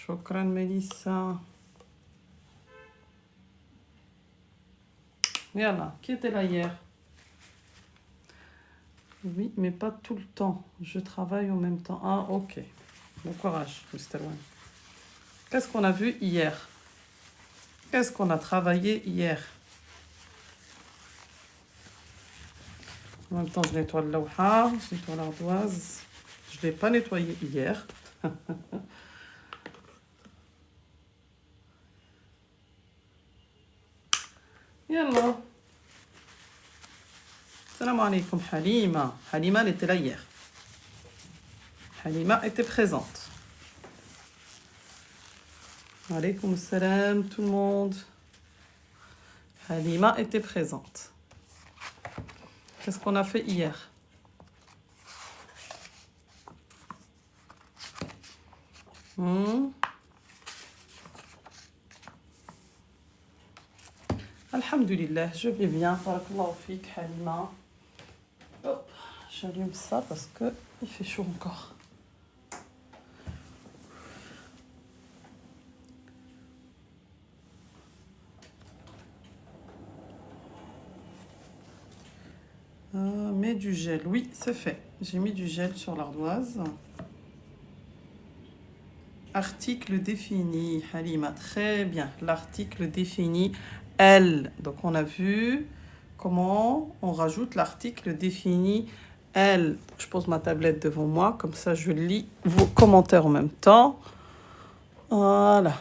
Shukran, Mélissa. Yallah, qui était là hier? Oui, mais pas tout le temps. Je travaille en même temps. Ah, ok. Bon courage, Mr. Wan. Qu'est-ce qu'on a vu hier? Qu'est-ce qu'on a travaillé hier? En même temps, je nettoie le lawha, je nettoie l'ardoise. Je ne l'ai pas nettoyé hier. Yallah. Salam alaikum, Halima. Halima, elle était là hier. Halima était présente. Alaykoum salam, tout le monde. Halima était présente. Qu'est-ce qu'on a fait hier? Alhamdulillah, je vais bien. Barakallahu fik, Halima. Hop, j'allume ça parce que il fait chaud encore. Mets du gel, oui, c'est fait. J'ai mis du gel sur l'ardoise. Article défini, Halima, très bien. L'article défini L. Donc on a vu comment on rajoute l'article défini L. Je pose ma tablette devant moi, comme ça je lis vos commentaires en même temps. Voilà.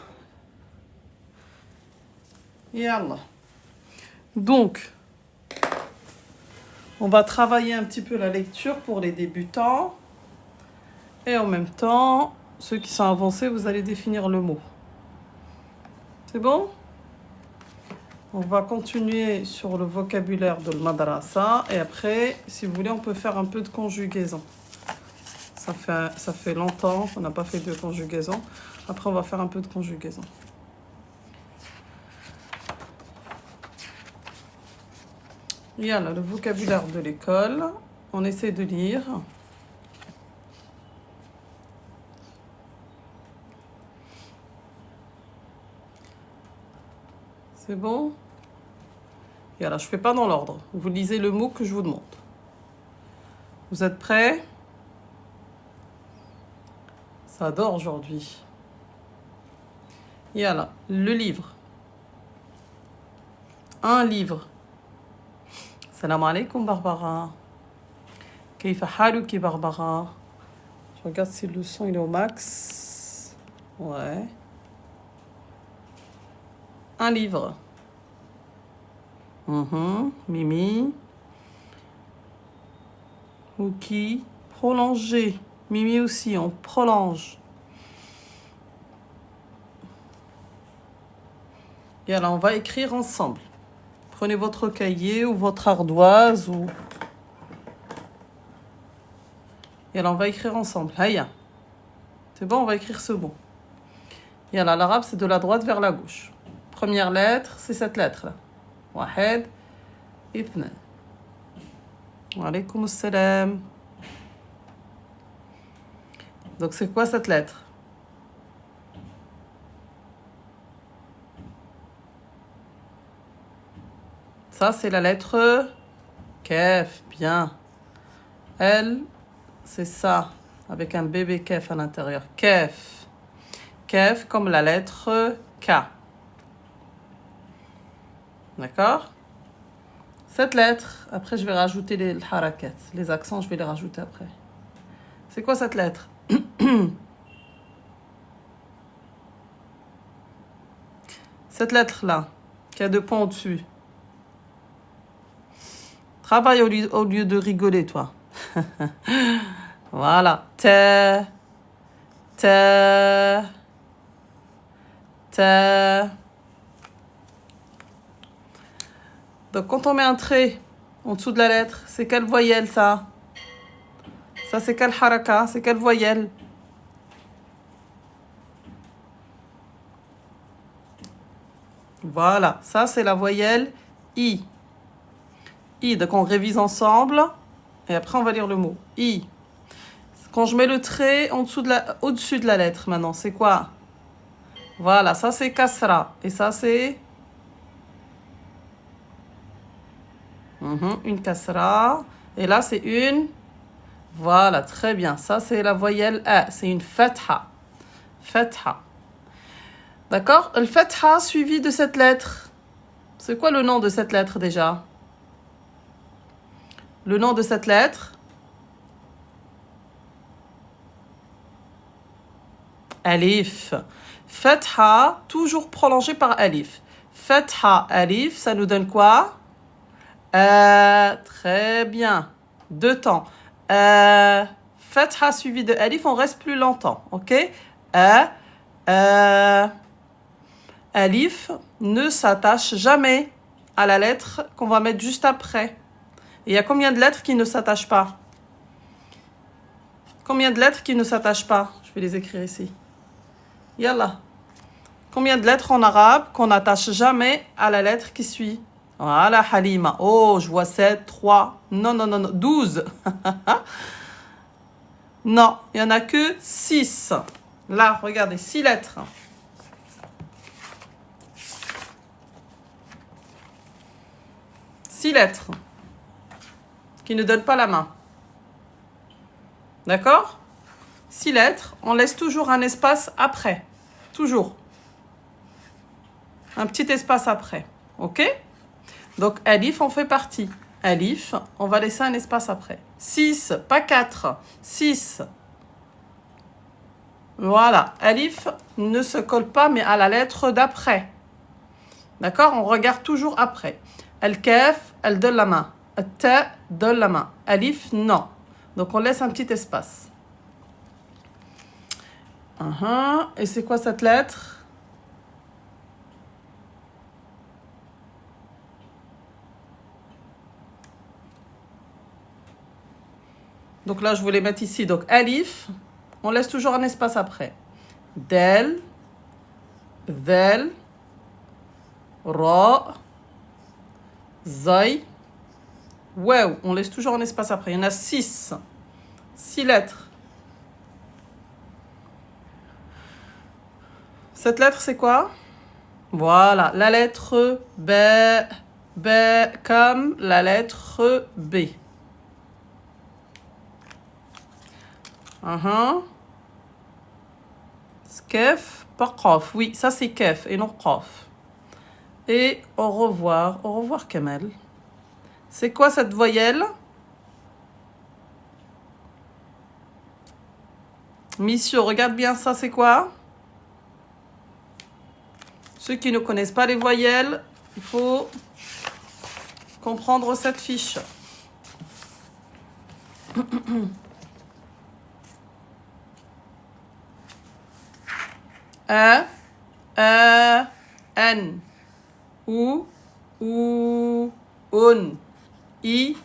Yallah. Donc, on va travailler un petit peu la lecture pour les débutants. Et en même temps, ceux qui sont avancés, vous allez définir le mot. C'est bon? On va continuer sur le vocabulaire de l'madrasa. Et après, si vous voulez, on peut faire un peu de conjugaison. Ça fait longtemps qu'on n'a pas fait de conjugaison. Après, on va faire un peu de conjugaison. Il y a là le vocabulaire de l'école. On essaie de lire. C'est bon? Et là, je ne fais pas dans l'ordre. Vous lisez le mot que je vous demande. Vous êtes prêts? Ça dort aujourd'hui. Et là, le livre. Un livre. Salam alaikum, Barbara. Kayfa haluki, Barbara. Je regarde si le son il est au max. Ouais. Un livre. Mimi. Ouki. Prolonger. Mimi aussi, on prolonge. Et alors, on va écrire ensemble. Prenez votre cahier ou votre ardoise. Et alors, on va écrire ensemble. Haya. C'est bon, on va écrire ce mot. Et alors, l'arabe, c'est de la droite vers la gauche. Première lettre, c'est cette lettre-là. Wahed, ithnan. Wa alaykoum salam. Donc, c'est quoi cette lettre? Ça, c'est la lettre Kef. Bien. Elle, c'est ça, avec un bébé Kef à l'intérieur. Kef. Kef comme la lettre K. D'accord? Cette lettre, après, je vais rajouter les harakat. Les accents, je vais les rajouter après. C'est quoi cette lettre? Cette lettre-là, qui a 2 points au-dessus. Travaille au lieu de rigoler, toi. Voilà. Te. Donc, quand on met un trait en dessous de la lettre, c'est quelle voyelle, ça? Ça, c'est quelle haraka? C'est quelle voyelle? Voilà. Ça, c'est la voyelle I. I. Donc, on révise ensemble. Et après, on va lire le mot. I. Quand je mets le trait au-dessus de la lettre, maintenant, c'est quoi? Voilà, ça c'est kasra. Et ça c'est une kasra. Et là c'est une... Voilà, très bien. Ça c'est la voyelle A. C'est une fatha. Fatha. D'accord? Le fatha suivi de cette lettre. C'est quoi le nom de cette lettre déjà? Le nom de cette lettre? Alif. Fatha, toujours prolongé par alif. Fatha, alif, ça nous donne quoi? Très bien. Deux temps. Fatha suivi de alif, on reste plus longtemps. Ok? Alif ne s'attache jamais à la lettre qu'on va mettre juste après. Et il y a combien de lettres qui ne s'attachent pas? Combien de lettres qui ne s'attachent pas? Je vais les écrire ici. Yallah. Combien de lettres en arabe qu'on n'attache jamais à la lettre qui suit? Voilà, Halima. Oh, je vois 7, 3. Non, 12. Non, il n'y en a que 6. Là, regardez, 6 lettres. 6 lettres qui ne donnent pas la main. D'accord? 6 lettres, on laisse toujours un espace après. Toujours. Un petit espace après. Ok? Donc, alif, on fait partie. Alif, on va laisser un espace après. 6, pas 4. 6. Voilà. Alif ne se colle pas, mais à la lettre d'après. D'accord? On regarde toujours après. Al-Kaf, elle donne la main. Al-Ta donne la main. Alif, non. Donc, on laisse un petit espace. Et c'est quoi cette lettre? Donc là, je voulais mettre ici. Donc, alif, on laisse toujours un espace après. Del, vel, ra, zay, waouh. On laisse toujours un espace après. Il y en a 6. 6 lettres. Cette lettre, c'est quoi? Voilà, la lettre B. B comme la lettre B. Kef, pas qaf. Oui, ça c'est kef et non qaf. Et au revoir. Au revoir, Kamel. C'est quoi cette voyelle? Monsieur, regarde bien ça, c'est quoi? Ceux qui ne connaissent pas les voyelles, il faut comprendre cette fiche. A, N, ou, un, I,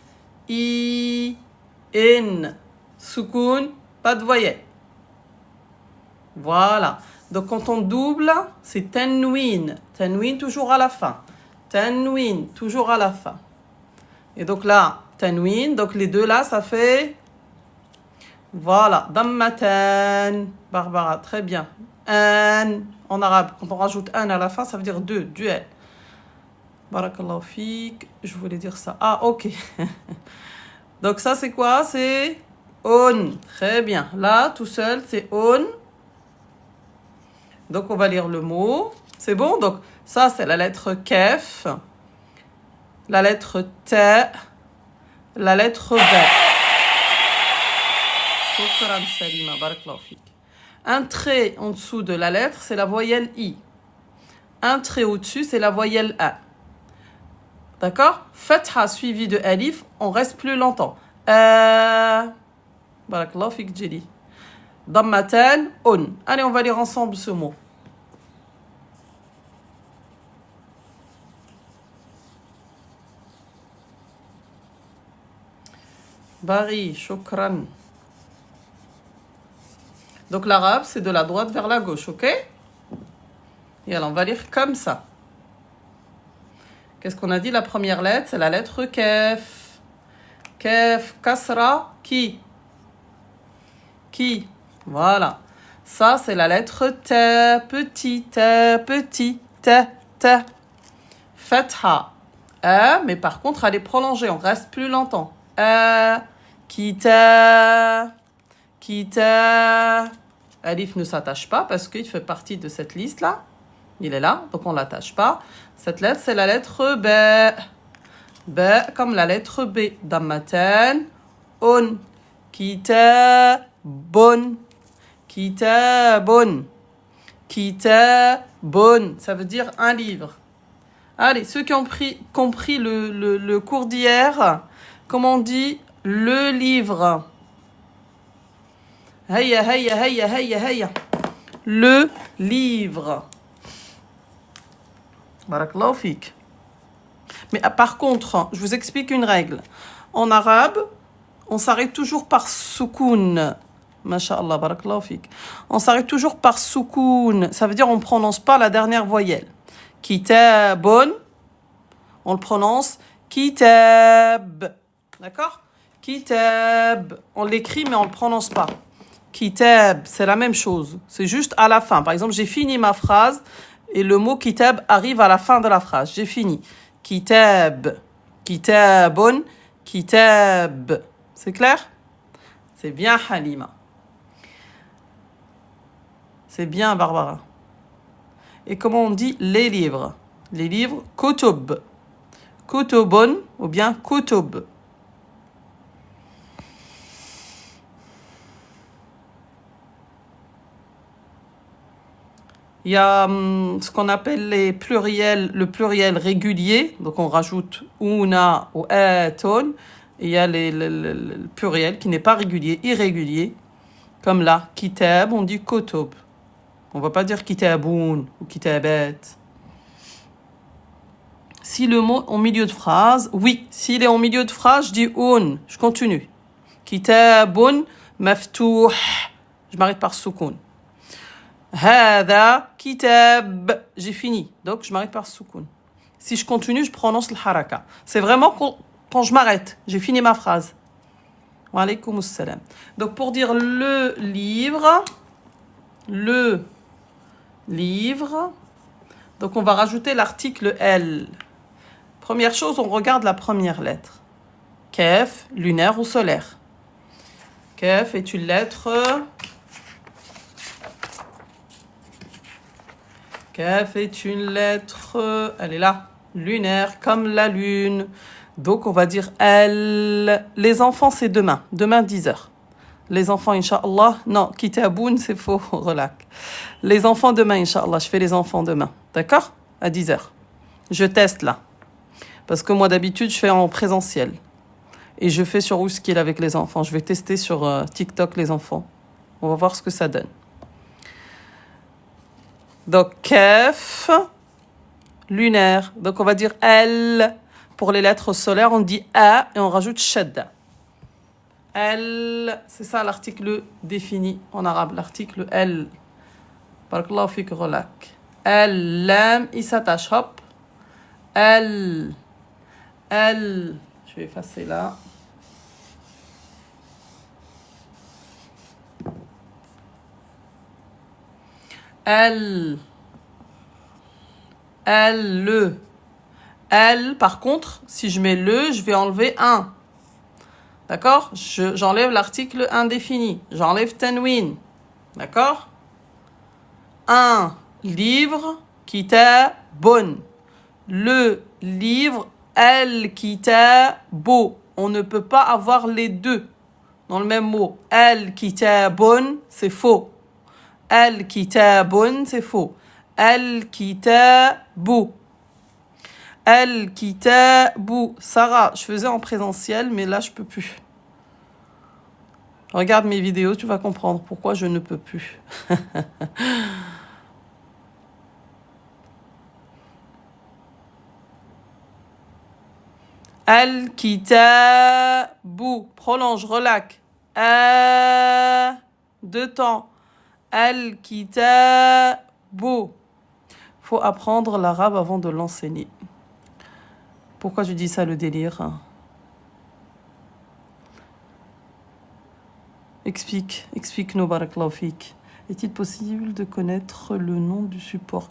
N, soukoun, pas de voyelle. Voilà. Donc, quand on double, c'est tanwin. Tanwin, toujours à la fin. Tanwin, toujours à la fin. Et donc là, tanwin, donc les deux là, ça fait... Voilà. Dammatan. Barbara, très bien. Un, en arabe, quand on rajoute un à la fin, ça veut dire deux, duel. Barakallahu fik. Je voulais dire ça. Ah, ok. Donc ça, c'est quoi? C'est on. Très bien. Là, tout seul, c'est on. Donc, on va lire le mot. C'est bon? Donc, ça, c'est la lettre kef, la lettre t, la lettre b. Shukran Salima, barakallahu fik. Un trait en dessous de la lettre, c'est la voyelle I. Un trait au-dessus, c'est la voyelle A. D'accord? Fatha suivi de alif, on reste plus longtemps. Barakallahu fik, Jelly. Dammatan, on. Allez, on va lire ensemble ce mot. Bari, shukran. Donc l'arabe, c'est de la droite vers la gauche, ok? Et alors, on va lire comme ça. Qu'est-ce qu'on a dit? La première lettre, c'est la lettre kef. Kef, kasra, qui? Qui? Voilà. Ça, c'est la lettre T, petit T, petit T, T. Fatha. Mais par contre, elle est prolongée, on reste plus longtemps. Kita, kita. Alif ne s'attache pas parce qu'il fait partie de cette liste-là. Il est là, donc on ne l'attache pas. Cette lettre, c'est la lettre B. B comme la lettre B. Dammaten, on. Kitabun. Kitabun. Kitabun. Ça veut dire un livre. Allez, ceux qui ont compris le cours d'hier, comment on dit le livre? Hayya, hayya, hayya, hayya, hayya. Le livre. Barakallahu fik. Mais par contre, je vous explique une règle. En arabe, on s'arrête toujours par soukoun. Masha'Allah, barakallahu fik. On s'arrête toujours par soukoun. Ça veut dire on ne prononce pas la dernière voyelle. Kitabun, on le prononce kitab. D'accord? Kitab. On l'écrit, mais on ne le prononce pas. Kitab, c'est la même chose. C'est juste à la fin. Par exemple, j'ai fini ma phrase et le mot kitab arrive à la fin de la phrase. J'ai fini. Kitab. Kitabun. Kitab. C'est clair? C'est bien, Halima. C'est bien, Barbara. Et comment on dit les livres? Les livres, kutub. Kutubun ou bien kutub. Il y a ce qu'on appelle les pluriels, le pluriel régulier. Donc on rajoute una ou atun. Et il y a le pluriel qui n'est pas régulier, irrégulier. Comme là, kitab, on dit kutub. On ne va pas dire kitabun ou kitabat. Si le mot est en milieu de phrase, oui. S'il est en milieu de phrase, je dis un. Je continue. Kitabun maftouh. Je m'arrête par soukoun. Hada kitab. J'ai fini. Donc, je m'arrête par soukoun. Si je continue, je prononce le haraka. C'est vraiment quand je m'arrête. J'ai fini ma phrase. Wa alaykoum assalam. Donc, pour dire le livre, donc on va rajouter l'article L. Première chose, on regarde la première lettre. Kaf, lunaire ou solaire. Kaf est une lettre. Kaf est une lettre. Elle est là. Lunaire, comme la lune. Donc on va dire L. Les enfants, c'est demain. Demain, 10h. Les enfants, Inch'Allah. Non, kitaboun, c'est faux. Relax. Les enfants demain, Inch'Allah. Je fais les enfants demain. D'accord? À 10h. Je teste là. Parce que moi, d'habitude, je fais en présentiel. Et je fais sur Ouskil avec les enfants. Je vais tester sur TikTok les enfants. On va voir ce que ça donne. Donc, kaf, lunaire. Donc, on va dire L. Pour les lettres solaires, on dit A et on rajoute shadda. L, c'est ça l'article défini en arabe. L'article L. Barakallahu fik rolak. L, lam, il s'attache. Hop. L. L. Je vais effacer là. L. L, le. L, par contre, si je mets le, je vais enlever un. D'accord? J'enlève l'article indéfini. J'enlève tanwin. D'accord? Un livre, kitabun. Le livre, al-kitabu. On ne peut pas avoir les deux dans le même mot. Al-kitabun, c'est faux. Al-kitabun, c'est faux. Al-kitabu. Al-kitabu. Sarah, je faisais en présentiel, mais là, je peux plus. Regarde mes vidéos, tu vas comprendre pourquoi je ne peux plus. Al-kitabu. Prolonge, relax. Deux temps. Al-kitabu. Faut apprendre l'arabe avant de l'enseigner. Pourquoi je dis ça, le délire? Explique-nous, barakallahu fik. Est-il possible de connaître le nom du support?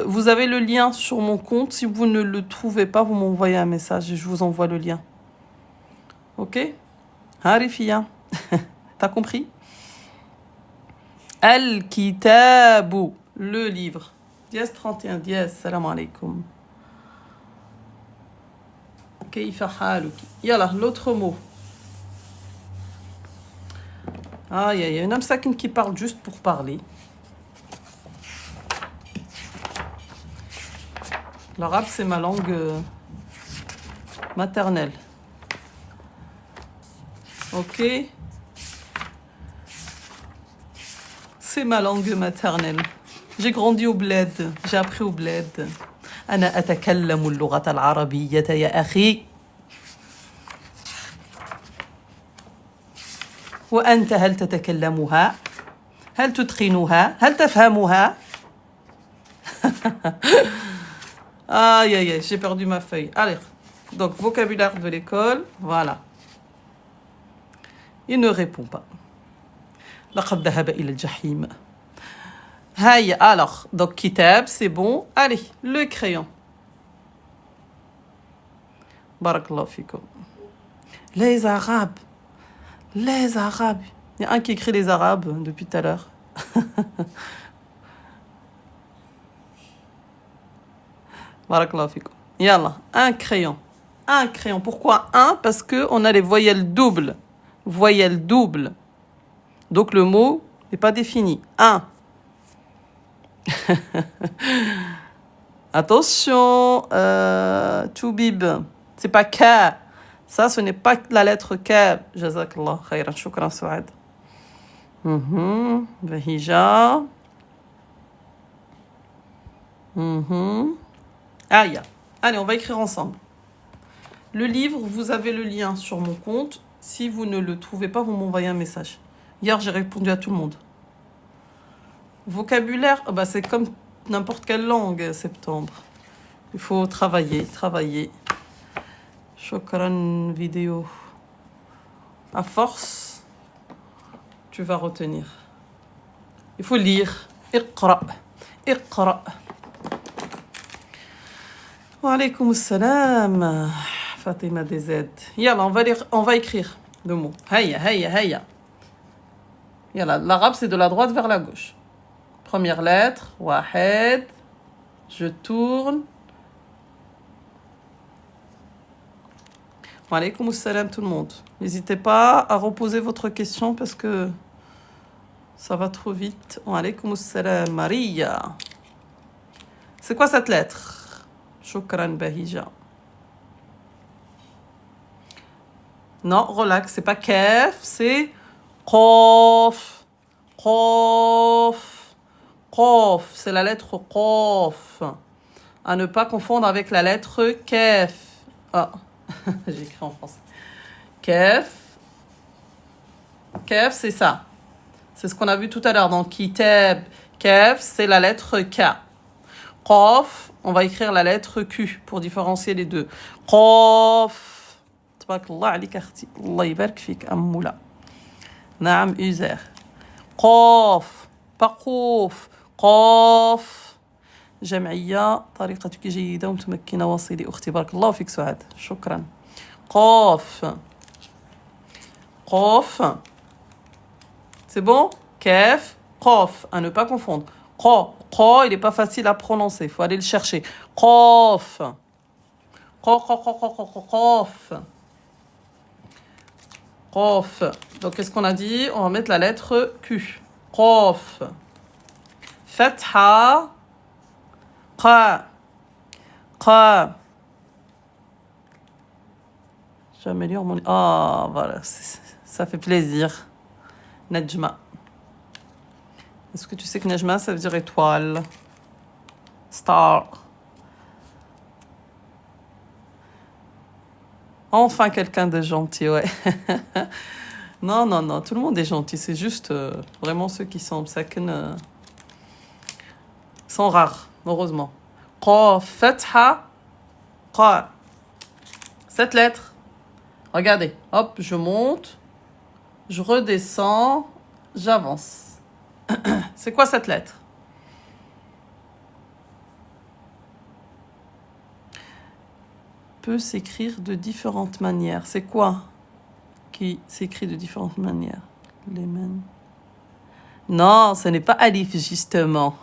Vous avez le lien sur mon compte. Si vous ne le trouvez pas, vous m'envoyez un message et je vous envoie le lien. Ok? Harifia. T'as compris? Al-Kitabu, le livre. Dièse 31, dièse, salam alaikum. Kayfa haluki. Yalla, l'autre mot. Ah, il y a une amsakin qui parle juste pour parler. L'arabe, c'est ma langue maternelle. Ok? C'est ma langue maternelle. J'ai grandi au bled. J'ai appris au bled. أنا أتكلم اللغة العربية يا أخي. وأنت هل تتكلمها؟ هل تتقنها؟ هل تفهمها؟ Aïe, aïe, aïe, j'ai perdu ma feuille. Allez, donc vocabulaire de l'école, voilà. Il ne répond pas. لقد ذهب إلى الجحيم. Aïe, alors, donc kitab, c'est bon. Allez, le crayon. Barakallahu fikum. Les Arabes. Les Arabes. Il y a un qui écrit les Arabes depuis tout à l'heure. Barakallahu fikum. Yallah, un crayon. Un crayon. Pourquoi un? Parce qu'on a les voyelles doubles. Voyelles doubles. Donc le mot n'est pas défini. Un. Attention, Toubib. C'est pas K. Ça, ce n'est pas la lettre K. Jazakallah khayran. Shukran, Souad. Bahija. Aïe. Allez, on va écrire ensemble. Le livre, vous avez le lien sur mon compte. Si vous ne le trouvez pas, vous m'envoyez un message. Hier, j'ai répondu à tout le monde. Vocabulaire, bah, c'est comme n'importe quelle langue, septembre. Il faut travailler, travailler. Shukran vidéo. À force, tu vas retenir. Il faut lire. Iqra. Iqra. Wa alaykoum salam. Fatima DZ. Yalla, on va écrire le mot. Hayya, hayya, hayya. Yalla, l'arabe, c'est de la droite vers la gauche. Première lettre, wahed. Je tourne. Wa alaykoum salam tout le monde. N'hésitez pas à reposer votre question parce que ça va trop vite. Wa alaykoum salam Maria. C'est quoi cette lettre? Shukran Bahija. Non, relax, c'est pas kef, c'est qof. Qof. Qof, c'est la lettre qof. À ne pas confondre avec la lettre kef. Ah, j'ai écrit en français. Kef. Kef, c'est ça. C'est ce qu'on a vu tout à l'heure dans kitab. Kef, c'est la lettre K. Qof, on va écrire la lettre Q pour différencier les deux. Qof. تبارك الله عليك اختي الله يبارك فيك امولا نعم أزار قاف بقوف قاف جمعية طريقتك جيدة ومتمكنة واصلي أختي بارك الله فيك سعاد شكرا قاف قاف c'est bon كاف قاف à ne pas confondre قا قا il n'est pas facile à prononcer il faut aller le chercher قاف قا قا قا قا قا قاف Qof. Donc, qu'est-ce qu'on a dit? On va mettre la lettre Q. Qof. Fatha. Qa. Qa. J'améliore mon... Ah, voilà. Ça fait plaisir. Najma. Est-ce que tu sais que Najma, ça veut dire étoile? Star. Enfin, quelqu'un de gentil, ouais. Non, non, non, tout le monde est gentil. C'est juste vraiment ceux qui sont sakin sont rares, heureusement. Qa, fatha, qa. Cette lettre. Regardez, hop, je monte, je redescends, j'avance. C'est quoi cette lettre? Peut s'écrire de différentes manières. C'est quoi qui s'écrit de différentes manières? Lemon. Non, ce n'est pas alif, justement.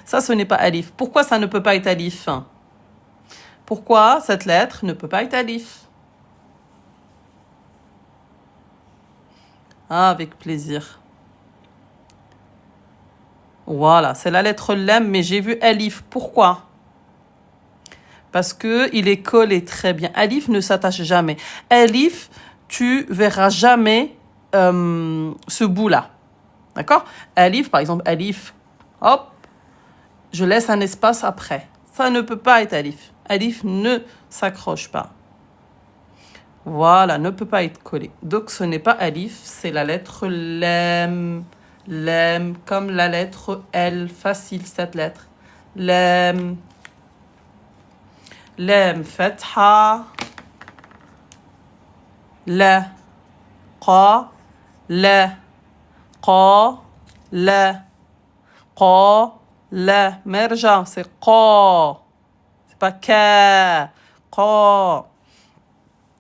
Ça, ce n'est pas alif. Pourquoi ça ne peut pas être alif? Pourquoi cette lettre ne peut pas être alif? Ah, avec plaisir. Voilà, c'est la lettre lem, mais j'ai vu alif. Pourquoi? Parce que il est collé très bien. Alif ne s'attache jamais. Alif, tu verras jamais ce bout-là. D'accord? Alif, par exemple, alif, hop, je laisse un espace après. Ça ne peut pas être alif. Alif ne s'accroche pas. Voilà, ne peut pas être collé. Donc, ce n'est pas alif, c'est la lettre lem. Lem, comme la lettre L. Facile, cette lettre. Lem. لام فتحة لا قا لا قا لا قا لا مرجع c'est قا c'est pas ka قا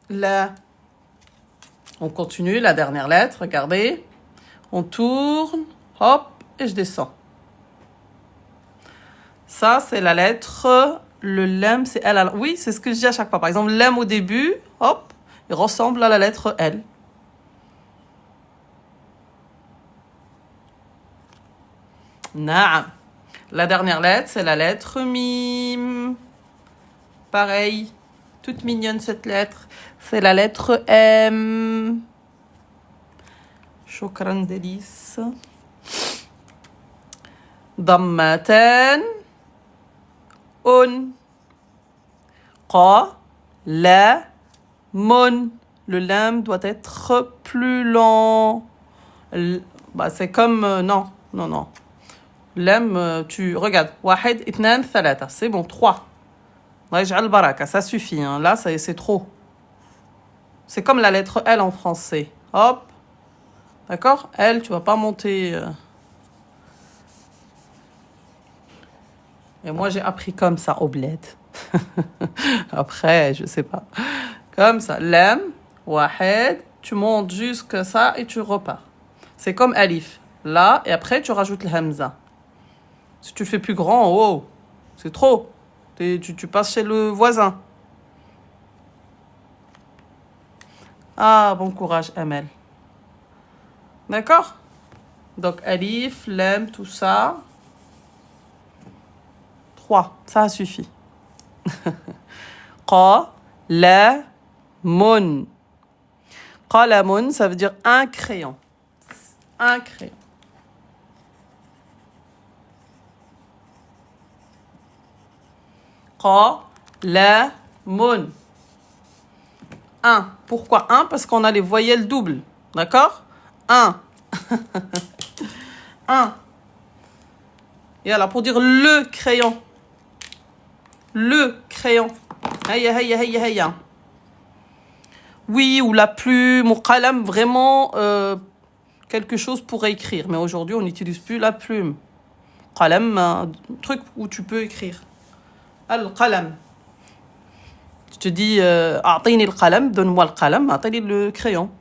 لا. On continue la dernière lettre, regardez, on tourne, hop, et je descends. Ça c'est la lettre. Le lem, c'est L. Oui, c'est ce que je dis à chaque fois. Par exemple, lem au début, hop, il ressemble à la lettre L. Naam. La dernière lettre, c'est la lettre mim. Pareil, toute mignonne cette lettre. C'est la lettre M. Shukran délice. Dammatan. On. Qa. La. Mon. Le lam doit être plus lent. Bah, c'est comme... non. Lam, tu... Regarde. Wahid, itnan, thalata. C'est bon, 3. Waj'al baraka, ça suffit. Hein. Là, c'est trop. C'est comme la lettre L en français. Hop. D'accord? L, tu vas pas monter... Et moi, j'ai appris comme ça au bled. Après, je sais pas. Comme ça. Lam, wahed, tu montes jusqu'à ça et tu repars. C'est comme alif. Là, et après, tu rajoutes le hamza. Si tu le fais plus grand, oh, c'est trop. Tu passes chez le voisin. Ah, bon courage, Amel. D'accord? Donc, alif, lam, tout ça. 3, ça suffit. Qa, la, mun. Qalamun, ça veut dire un crayon. Un crayon. Qa, la, mun. Un. Pourquoi un? Parce qu'on a les voyelles doubles. D'accord? Un. Un. Et voilà, pour dire le crayon. Le crayon. Heya, heya, heya, heya. Oui, ou la plume, ou qalam, vraiment quelque chose pour écrire. Mais aujourd'hui, on n'utilise plus la plume. Qalam, un truc où tu peux écrire. Al-qalam. Je te dis, a'tini le qalam, donne-moi le qalam, a'tini le crayon.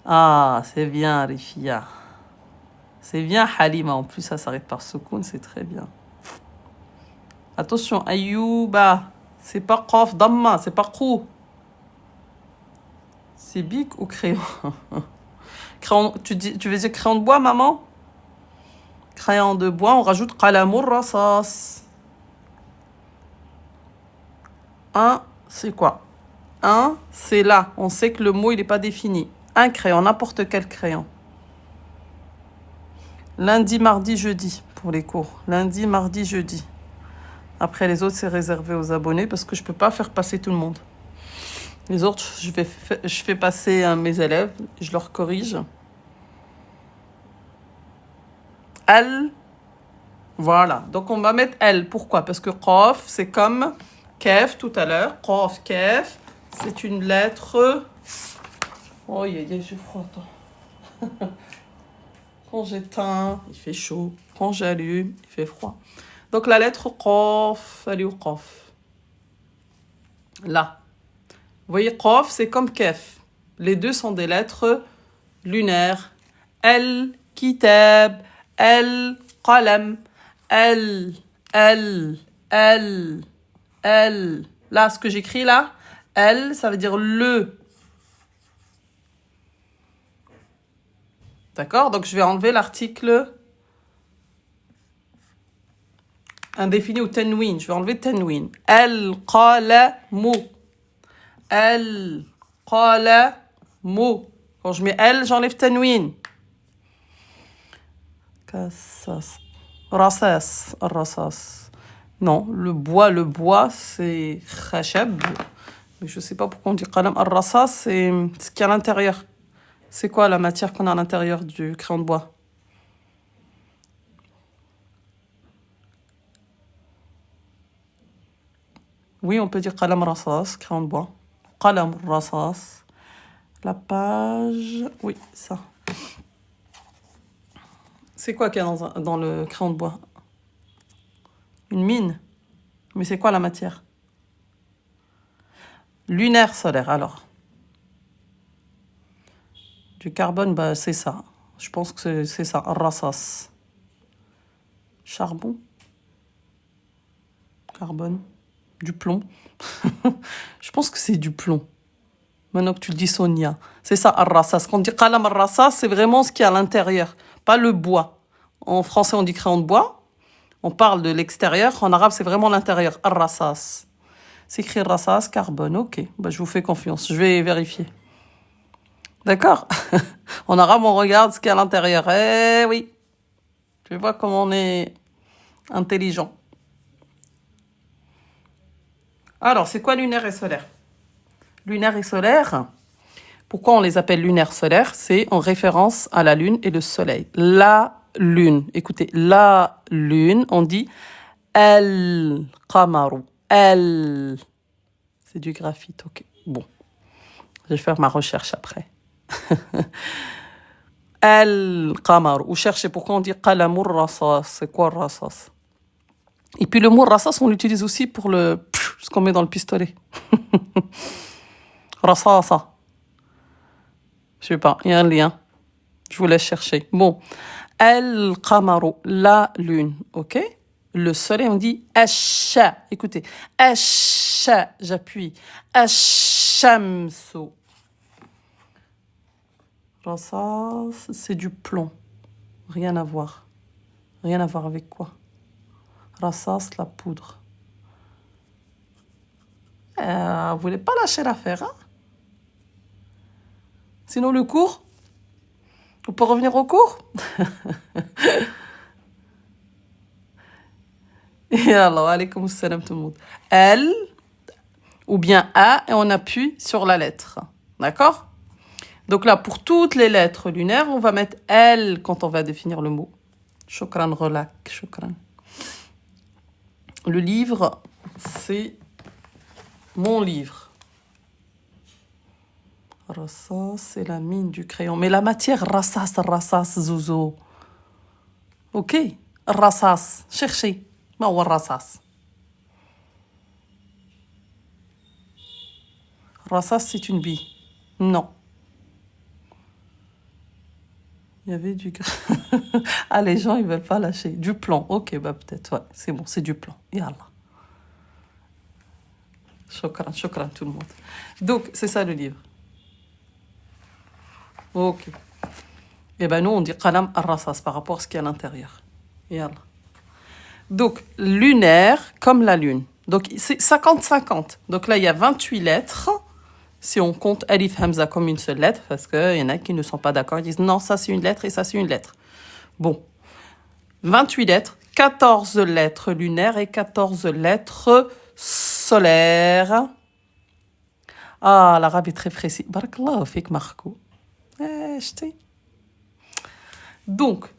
Ah, c'est bien, Rifia. C'est bien, Halima. En plus, ça s'arrête par soukoun, c'est très bien. Attention, Ayouba. C'est pas qaf, damma, c'est pas qou. C'est bic ou crayon? Crayon, tu veux dire crayon de bois, maman? Crayon de bois, on rajoute qalamur rasas. Un, c'est quoi? Un, c'est là. On sait que le mot, il n'est pas défini. Un crayon, n'importe quel crayon. Lundi, mardi, jeudi pour les cours. Lundi, mardi, jeudi. Après, les autres, c'est réservé aux abonnés parce que je ne peux pas faire passer tout le monde. Les autres, je fais passer mes élèves, je leur corrige. Al, Voilà, donc on va mettre L. Pourquoi? Parce que Qaf, c'est comme Kef tout à l'heure. Qaf, Kef, c'est une lettre... Oh, j'ai froid, attends. Quand j'éteins, il fait chaud. Quand j'allume, il fait froid. Donc la lettre Qaf, elle est où Qaf? Là. Vous voyez, Qaf, c'est comme Kef. Les deux sont des lettres lunaires. El, Kitab, El, Qalam, El, El, El, El. Là, ce que j'écris là, El, ça veut dire le. D'accord? Donc, je vais enlever l'article indéfini ou tenwin. Je vais enlever tenwin. El, qalamu. El, qalamu. Quand je mets El, j'enlève tenwin. Kassas. Rassas. Rassas. Non, le bois, c'est khashab. Mais je ne sais pas pourquoi on dit qalam. Ar-rassas, c'est ce qu'il y a à l'intérieur. C'est quoi la matière qu'on a à l'intérieur du crayon de bois? Oui, on peut dire qalam rassas, crayon de bois. Qalam rassas. La page... Oui, ça. C'est quoi qu'il y a dans le crayon de bois? Une mine. Mais c'est quoi la matière? Lunaire solaire, alors. Du carbone, bah, c'est ça. Je pense que c'est ça, rassas. Charbon. Carbone. Du plomb. Je pense que c'est du plomb. Maintenant que tu le dis, Sonia. C'est ça, rassas. Quand on dit qalam rassas, c'est vraiment ce qu'il y a à l'intérieur, pas le bois. En français, on dit crayon de bois. On parle de l'extérieur. En arabe, c'est vraiment l'intérieur. Rassas. C'est écrit rassas, carbone. Ok, bah, je vous fais confiance. Je vais vérifier. D'accord? En arabe, on regarde ce qu'il y a à l'intérieur. Eh oui. Tu vois comment on est intelligent. Alors, c'est quoi lunaire et solaire? Lunaire et solaire, pourquoi on les appelle lunaires solaires? C'est en référence à la lune et le soleil. La lune. Écoutez, la lune, on dit el-qamaru. El. C'est du graphite, ok. Bon, je vais faire ma recherche après. El-qamaru. Ou cherchez pourquoi on dit qalamur rassas. C'est quoi rassas? Et puis le mot rassas, on l'utilise aussi pour ce qu'on met dans le pistolet. Rassasa. Je sais pas, il y a un lien. Je vous laisse chercher. Bon. El-qamaru, la lune, ok? Le soleil, on dit asha. Écoutez, asha, j'appuie. Ashamsu. Rassas, c'est du plomb. Rien à voir. Rien à voir avec quoi? Rassas, la poudre. Vous voulez pas lâcher l'affaire, hein? Sinon, le cours, on peut revenir au cours? Et alors, alaykoum salam tout le monde. L, ou bien A, et on appuie sur la lettre. D'accord? Donc là, pour toutes les lettres lunaires, on va mettre L quand on va définir le mot. Shukran, relak, shukran. Le livre, c'est mon livre. Rassas, c'est la mine du crayon. Mais la matière, rassas, zozo. Ok? Rassas, cherchez. Ma ou rassas. Rassas, c'est une bille. Non. Il y avait du... Ah, les gens, ils veulent pas lâcher. Du plomb. Ok, bah peut-être, ouais. C'est bon, c'est du plomb. Yallah. Shukran tout le monde. Donc, c'est ça le livre. Ok. Et ben nous, on dit qalam ar-rassas par rapport à ce qu'il y a à l'intérieur. Yallah. Donc, lunaire comme la lune. Donc, c'est 50-50. Donc là, il y a 28 lettres. Si on compte Alif Hamza comme une seule lettre, parce qu'il y en a qui ne sont pas d'accord, ils disent non, ça c'est une lettre et ça c'est une lettre. Bon, 28 lettres, 14 lettres lunaires et 14 lettres solaires. Ah, l'arabe est très précis. Barakallahu fik, Marco. Donc,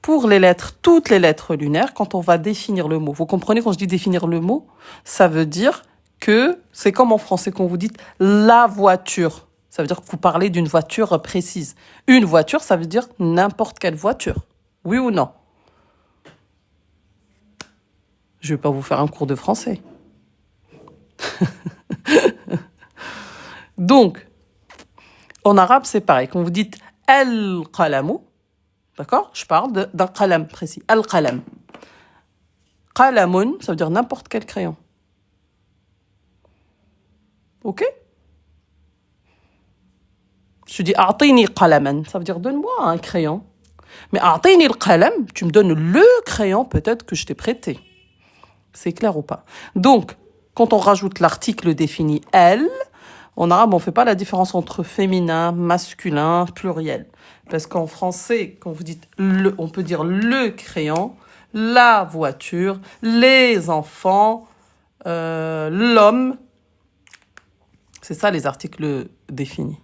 Pour les lettres, toutes les lettres lunaires, quand on va définir le mot, vous comprenez quand je dis définir le mot, ça veut dire que c'est comme en français quand vous dites la voiture. Ça veut dire que vous parlez d'une voiture précise. Une voiture, ça veut dire n'importe quelle voiture. Oui ou non? Je ne vais pas vous faire un cours de français. Donc, en arabe, c'est pareil. Quand vous dites al-qalamu, d'accord? Je parle d'un qalam précis. Al-qalam. Qalamun, ça veut dire n'importe quel crayon. Ok? Je dis a'tini qalaman, ça veut dire donne-moi un crayon. Mais a'tini al-qalam, tu me donnes le crayon peut-être que je t'ai prêté. C'est clair ou pas? Donc, quand on rajoute l'article défini elle, en arabe, on ne fait pas la différence entre féminin, masculin, pluriel. Parce qu'en français, quand vous dites le, on peut dire le crayon, la voiture, les enfants, l'homme. C'est ça les articles définis.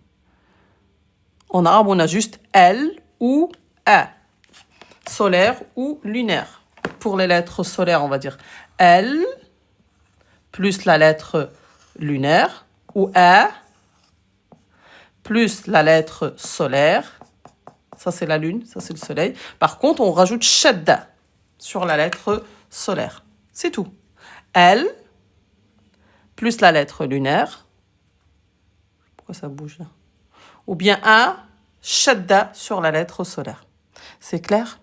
En arabe, on a juste elle ou a. Solaire ou lunaire. Pour les lettres solaires, on va dire elle plus la lettre lunaire ou a plus la lettre solaire. Ça, c'est la lune, ça, c'est le soleil. Par contre, on rajoute shadda sur la lettre solaire. C'est tout. Elle plus la lettre lunaire. Pourquoi ça bouge là? Ou bien un shadda sur la lettre solaire. C'est clair?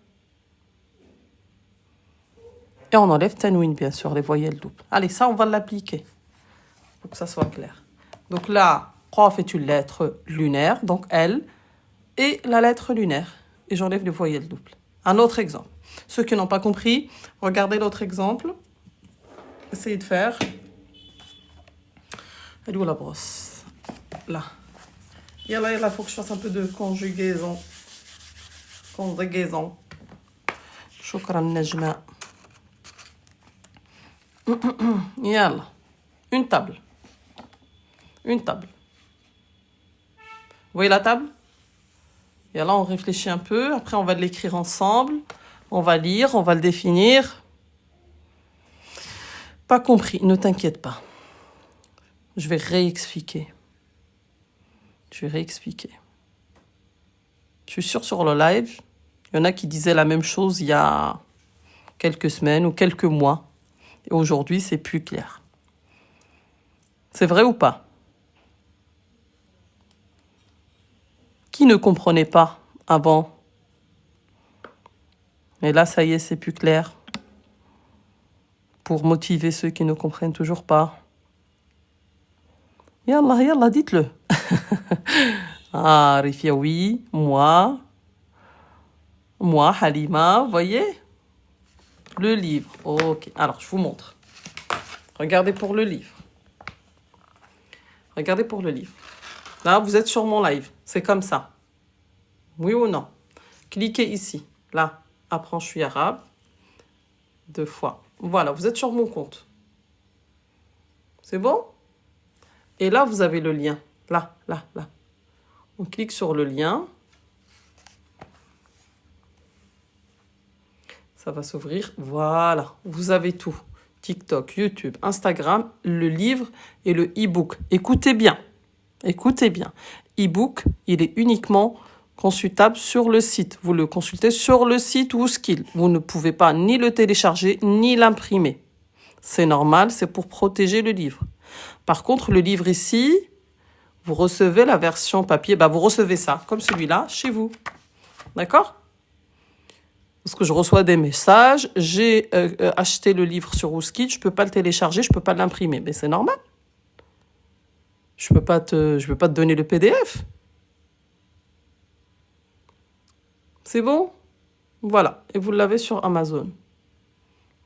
Et on enlève tanwin, bien sûr, les voyelles doubles. Allez, ça, on va l'appliquer pour que ça soit clair. Donc là, qaf est une lettre lunaire, donc elle, et la lettre lunaire. Et j'enlève les voyelles doubles. Un autre exemple. Ceux qui n'ont pas compris, regardez l'autre exemple. Essayez de faire. Elle est où la brosse? Là. Yalla, il faut que je fasse un peu de conjugaison. Conjugaison. Shukran, Najma. Yalla. Une table. Une table. Vous voyez la table? Et là, on réfléchit un peu. Après, on va l'écrire ensemble. On va lire, on va le définir. Pas compris, ne t'inquiète pas. Je vais réexpliquer. Je suis sûre sur le live, il y en a qui disaient la même chose il y a quelques semaines ou quelques mois. Et aujourd'hui, c'est plus clair. C'est vrai ou pas? Qui ne comprenait pas avant? Et là, ça y est, c'est plus clair. Pour motiver ceux qui ne comprennent toujours pas. Yallah, yallah, dites-le. Ah, Rifia, oui, moi, Halima, vous voyez? Le livre, ok. Alors, je vous montre. Regardez pour le livre. Regardez pour le livre. Là, vous êtes sur mon live. C'est comme ça. Oui ou non? Cliquez ici. Là, apprends, je suis arabe. 2 fois. Voilà, vous êtes sur mon compte. C'est bon? Et là, vous avez le lien. Là. On clique sur le lien. Ça va s'ouvrir. Voilà, vous avez tout. TikTok, YouTube, Instagram, le livre et le e-book. Écoutez bien. E-book, il est uniquement consultable sur le site. Vous le consultez sur le site Wooskill. Vous ne pouvez pas ni le télécharger, ni l'imprimer. C'est normal, c'est pour protéger le livre. Par contre, le livre ici, vous recevez la version papier. Vous recevez ça, comme celui-là, chez vous. D'accord? Parce que je reçois des messages. J'ai acheté le livre sur Wooskill. Je ne peux pas le télécharger, je ne peux pas l'imprimer. Mais c'est normal. Je peux pas te donner le PDF. C'est bon? Voilà. Et vous l'avez sur Amazon.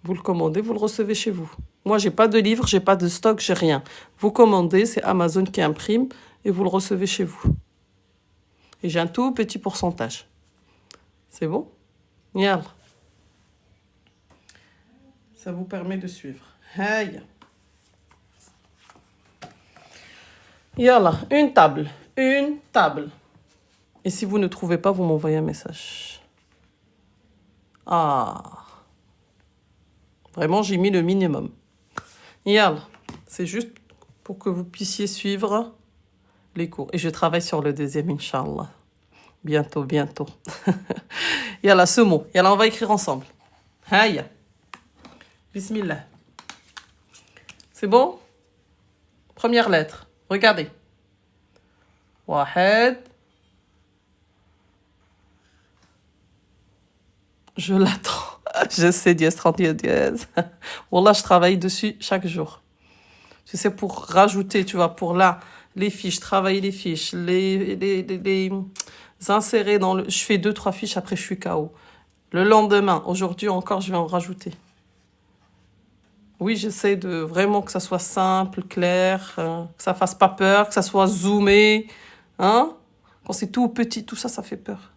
Vous le commandez, vous le recevez chez vous. Moi, j'ai pas de livre, j'ai pas de stock, j'ai rien. Vous commandez, c'est Amazon qui imprime et vous le recevez chez vous. Et j'ai un tout petit pourcentage. C'est bon? Yalla. Ça vous permet de suivre. Hey. Yalla, une table. Et si vous ne trouvez pas, vous m'envoyez un message. Ah, vraiment, j'ai mis le minimum. Yallah, c'est juste pour que vous puissiez suivre les cours. Et je travaille sur le deuxième, Inch'Allah. Bientôt, bientôt. Yallah, ce mot. Yallah, on va écrire ensemble. Haïa. Bismillah. C'est bon? Première lettre. Regardez. Wahed. Je l'attends. Je sais, dièse 31 dièse. Wallah, je travaille dessus chaque jour. Tu sais, pour rajouter, tu vois, pour là, les fiches, travailler les fiches, les insérer dans le... Je fais 2-3 fiches, après je suis KO. Le lendemain, aujourd'hui encore, je vais en rajouter. Oui, j'essaie de vraiment que ça soit simple, clair, que ça fasse pas peur, que ça soit zoomé. Hein? Quand c'est tout petit, tout ça, ça fait peur.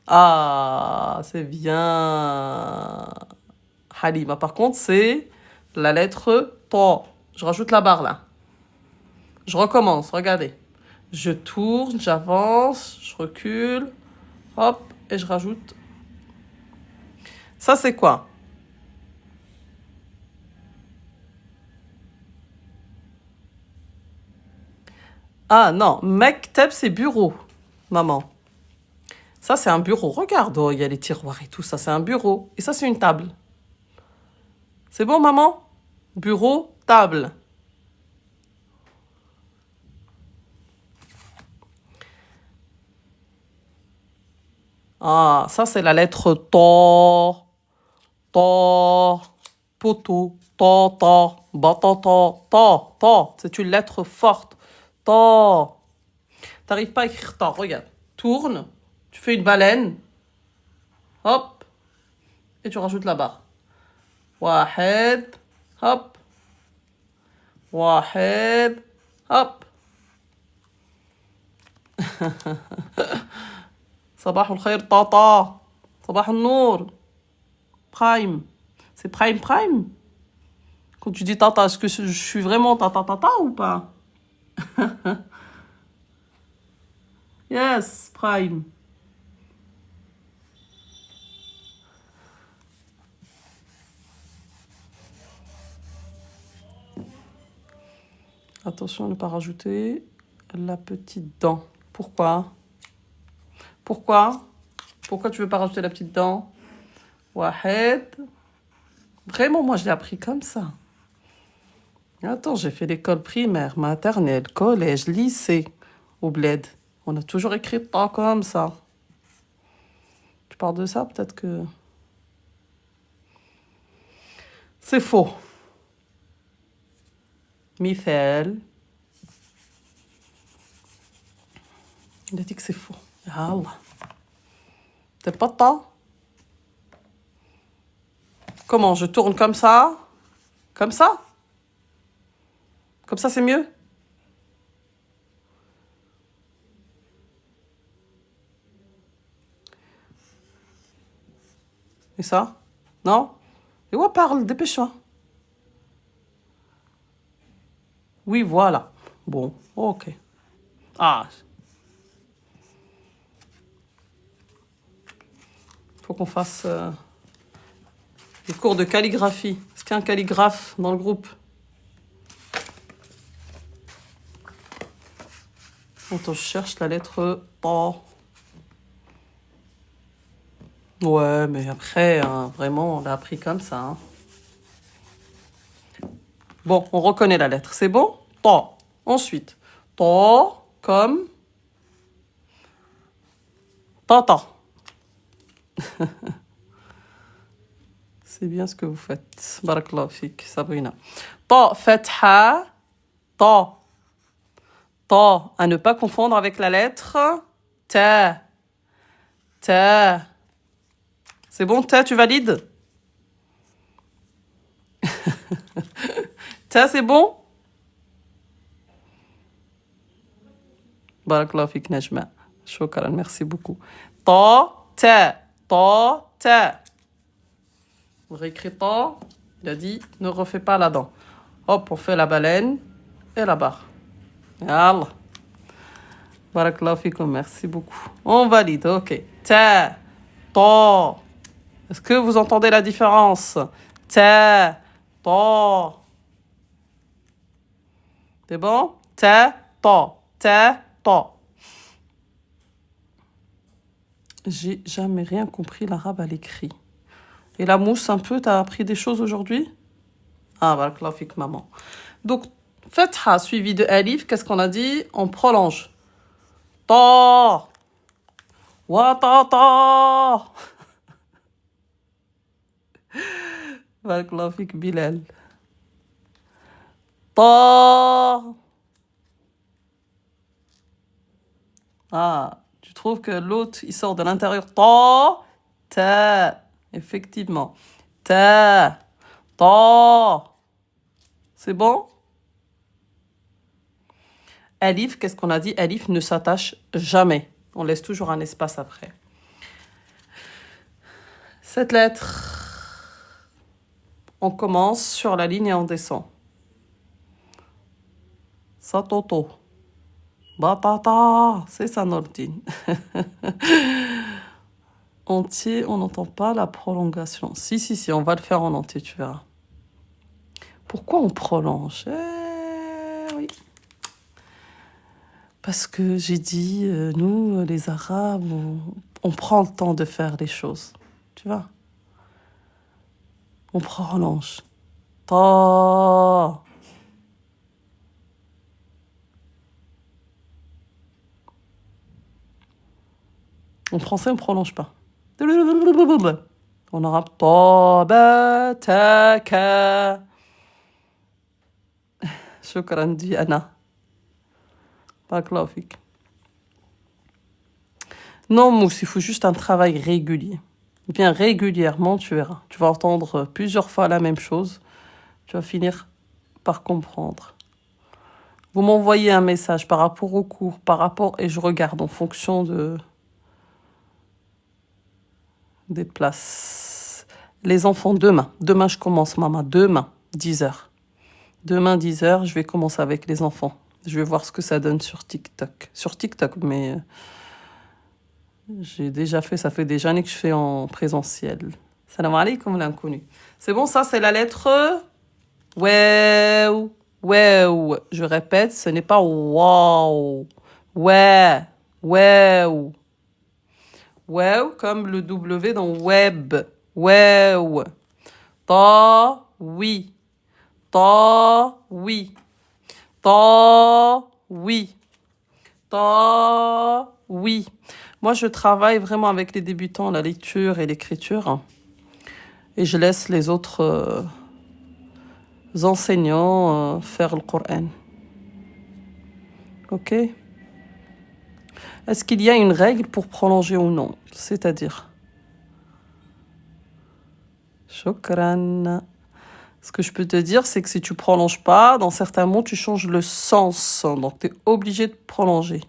Ah, c'est bien. Halima, par contre, c'est la lettre To. Je rajoute la barre là. Je recommence, regardez. Je tourne, j'avance, je recule, hop, et je rajoute. Ça, c'est quoi? Ah non, Mekteb, c'est bureau, maman. Ça, c'est un bureau. Regarde, oh, il y a les tiroirs et tout ça, c'est un bureau. Et ça, c'est une table. C'est bon, maman? Bureau, table. Ah, ça, c'est la lettre To. To. Poteau. To, to. Batata. To, to. C'est une lettre forte. To. T'arrives pas à écrire to. Regarde. Tourne. Tu fais une baleine. Hop. Et tu rajoutes la barre. Wahed. Hop. Wahed. Hop. صباح الخير طاطا صباح النور prime c'est prime quand tu dis tata est-ce que je suis vraiment tata ou pas? Yes prime attention à ne pas rajouter la petite dent. Pourquoi tu veux pas rajouter la petite dent? Wahed. Vraiment, moi, je l'ai appris comme ça. Attends, j'ai fait l'école primaire, maternelle, collège, lycée, au bled. On a toujours écrit pas comme ça. Tu parles de ça, peut-être que... C'est faux. Mithel. Il a dit que c'est faux. Allah. C'est pas temps. Comment? Je tourne comme ça? Comme ça? Comme ça, c'est mieux? Et ça? Non? Et ouais, parle, dépêche-toi. Oui, voilà. Bon, ok. Ah. Faut qu'on fasse des cours de calligraphie. Est-ce qu'il y a un calligraphe dans le groupe? Attends, je cherche la lettre O. Ouais, mais après, hein, vraiment, on l'a appris comme ça. Hein. Bon, on reconnaît la lettre. C'est bon? To. Ensuite, To comme Tata. C'est bien ce que vous faites. Barakallahu fik, Sabrina. Ta, fatha, ta. Ta, à ne pas confondre avec la lettre ta. Ta. C'est bon, ta, tu valides? Ta, c'est bon? Barakallahu fik, Najma. Shukran, merci beaucoup. Ta, ta. Ta, ta. Vous réécrit ta. Il a dit, ne refais pas la dent. Hop, on fait la baleine et la barre. Yallah. Barakallahu fikum, merci beaucoup. On valide, ok. Ta, ta. Est-ce que vous entendez la différence? Ta, ta. C'est bon? Ta, ta, ta, ta. J'ai jamais rien compris l'arabe à l'écrit. Et la mousse un peu, t'as appris des choses aujourd'hui? Ah, barakallahu fik, maman. Donc, fatha suivi de alif, qu'est-ce qu'on a dit? On prolonge. Ta. Wa ta ta. Barakallahu fik, Bilal. Ta. Ah, tu trouves que l'autre, il sort de l'intérieur. Ta. Ta. Effectivement. Ta. Ta. C'est bon? Alif, qu'est-ce qu'on a dit? Alif ne s'attache jamais. On laisse toujours un espace après. Cette lettre, on commence sur la ligne et on descend. Satoto. Batata. C'est ça, Nordine. Entier, on n'entend pas la prolongation. Si, on va le faire en entier, tu verras. Pourquoi on prolonge? Oui. Parce que j'ai dit, nous, les Arabes, on prend le temps de faire les choses. Tu vois? On prolonge. Ta. En français, on ne prolonge pas. En arabe, tabataka. Shukran, dit Anna. Barakallahu fik. Non, Mousse, il faut juste un travail régulier. Bien régulièrement, tu verras. Tu vas entendre plusieurs fois la même chose. Tu vas finir par comprendre. Vous m'envoyez un message par rapport au cours, et je regarde en fonction des places. Les enfants, demain. Demain, je commence, maman. Demain, 10h. Demain, 10h, je vais commencer avec les enfants. Je vais voir ce que ça donne sur TikTok. Sur TikTok, mais j'ai déjà fait, ça fait des années que je fais en présentiel. Salam alaikum, l'inconnu. C'est bon, ça, c'est la lettre Wow. Wow. Je répète, ce n'est pas wow. Ouais. Wow. Wow, comme le W dans web. Wow. Ta, oui. Ta, oui. Ta, oui. Ta, oui. Moi, je travaille vraiment avec les débutants, la lecture et l'écriture. Et je laisse les autres enseignants faire le Coran. Ok? Est-ce qu'il y a une règle pour prolonger ou non? C'est-à-dire? Shukran. Ce que je peux te dire, c'est que si tu prolonges pas, dans certains mots, tu changes le sens. Donc, tu es obligé de prolonger.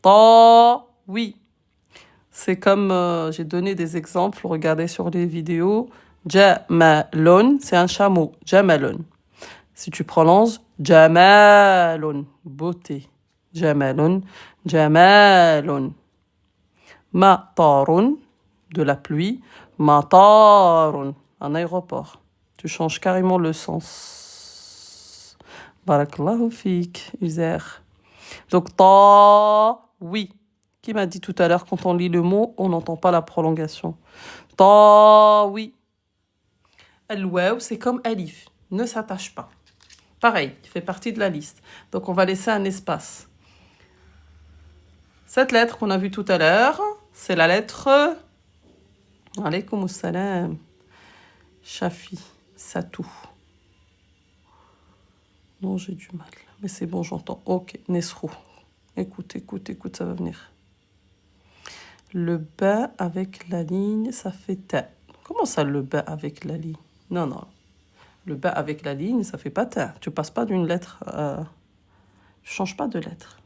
Ta, oui. C'est comme, j'ai donné des exemples, regardez sur les vidéos. Jamalon, c'est un chameau. Jamalon. Si tu prolonges, Jamalon, beauté. Jamalon, Jamalon. Matarun, de la pluie. Matarun, un aéroport. Tu changes carrément le sens. Barakallahu fik, Uzer. Donc, ta, oui. Qui m'a dit tout à l'heure, quand on lit le mot, on n'entend pas la prolongation. Ta, oui. Al-waw, c'est comme alif. Ne s'attache pas. Pareil, il fait partie de la liste. Donc, on va laisser un espace. Cette lettre qu'on a vue tout à l'heure, c'est la lettre... Alaykoum salam. Shafi, Satou. Non, j'ai du mal. Mais c'est bon, j'entends. Ok, Nesrou. Écoute, ça va venir. Le bas avec la ligne, ça fait ta. Comment ça, le bas avec la ligne? Non. Le bas avec la ligne, ça fait pas ta. Tu passes pas d'une lettre à... Tu changes pas de lettre.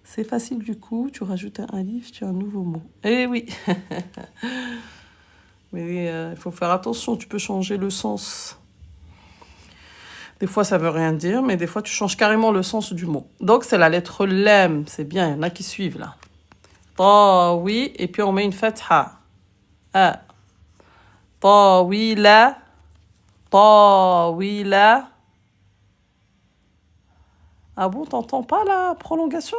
C'est facile du coup, tu rajoutes un livre, tu as un nouveau mot. Eh oui. Mais il faut faire attention, tu peux changer le sens. Des fois, ça veut rien dire, mais des fois, tu changes carrément le sens du mot. Donc, c'est la lettre lem. C'est bien, il y en a qui suivent là. طاوي, et puis on met une fatha. طاويلة. طاويلة. Ah bon, t'entends pas la prolongation?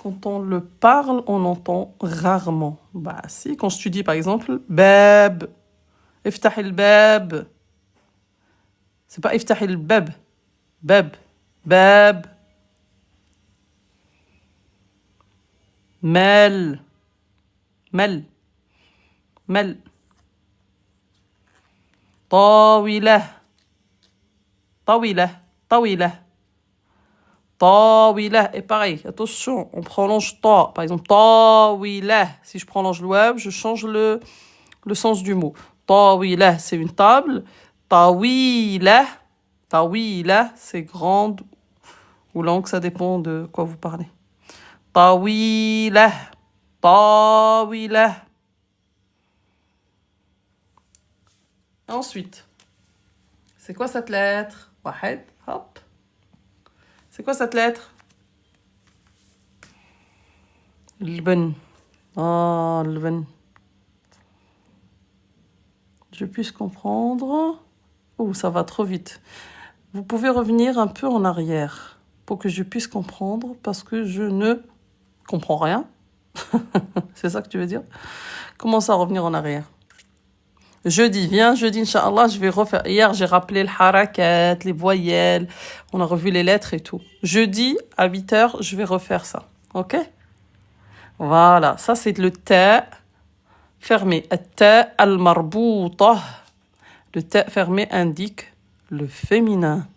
Quand on le parle, on entend rarement. Bah si, quand tu dis par exemple bab, افتح الباب. C'est pas افتح الباب. Bab. Bab. مال. مل. مل. طاولة. طاولة. طاولة. طاولة. Et pareil, attention, on prolonge ta. Par exemple, طاولة. Si je prolonge le web, je change le sens du mot. طاولة, c'est une table. طاولة. طاولة, c'est grande ou longue, ça dépend de quoi vous parlez. طاولة. طاولة. Ensuite, c'est quoi cette lettre? واحد, hop. C'est quoi cette lettre? البن. Ah, البن. Je puisse comprendre. Oh, ça va trop vite. Vous pouvez revenir un peu en arrière pour que je puisse comprendre parce que je ne comprends rien. C'est ça que tu veux dire? Comment ça revenir en arrière? Jeudi, viens, jeudi, Inch'Allah, je vais refaire. Hier, j'ai rappelé le harakat, les voyelles, on a revu les lettres et tout. Jeudi, à 8h, je vais refaire ça. Ok? Voilà, ça c'est le ta fermé. Ta al-marbouta. Le ta fermé indique le féminin.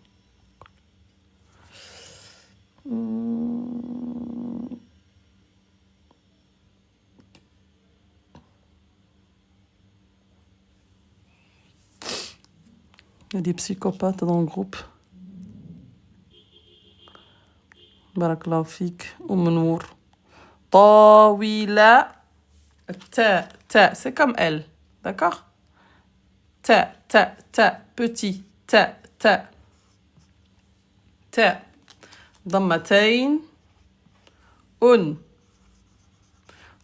Il y a des psychopathes dans le groupe. Barakallahu fik. Nour. Tawila. Ta, c'est comme elle. D'accord? Ta, petit. Ta. Dammatayn. Un.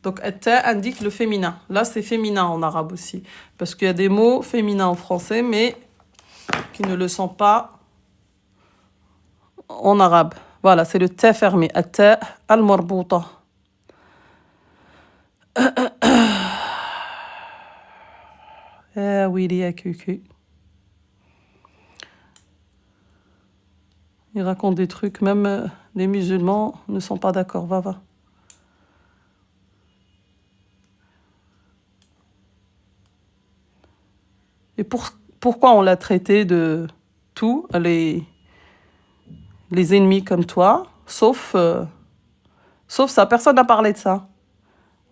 Donc, ta indique le féminin. Là, c'est féminin en arabe aussi. Parce qu'il y a des mots féminins en français, mais qui ne le sont pas en arabe. Voilà, c'est le ta fermé. Ta al-marbouta. Ah oui, il y a cucu. Il raconte des trucs, même les musulmans ne sont pas d'accord. Va. Et pourquoi on l'a traité de tous les ennemis comme toi, sauf ça, personne n'a parlé de ça.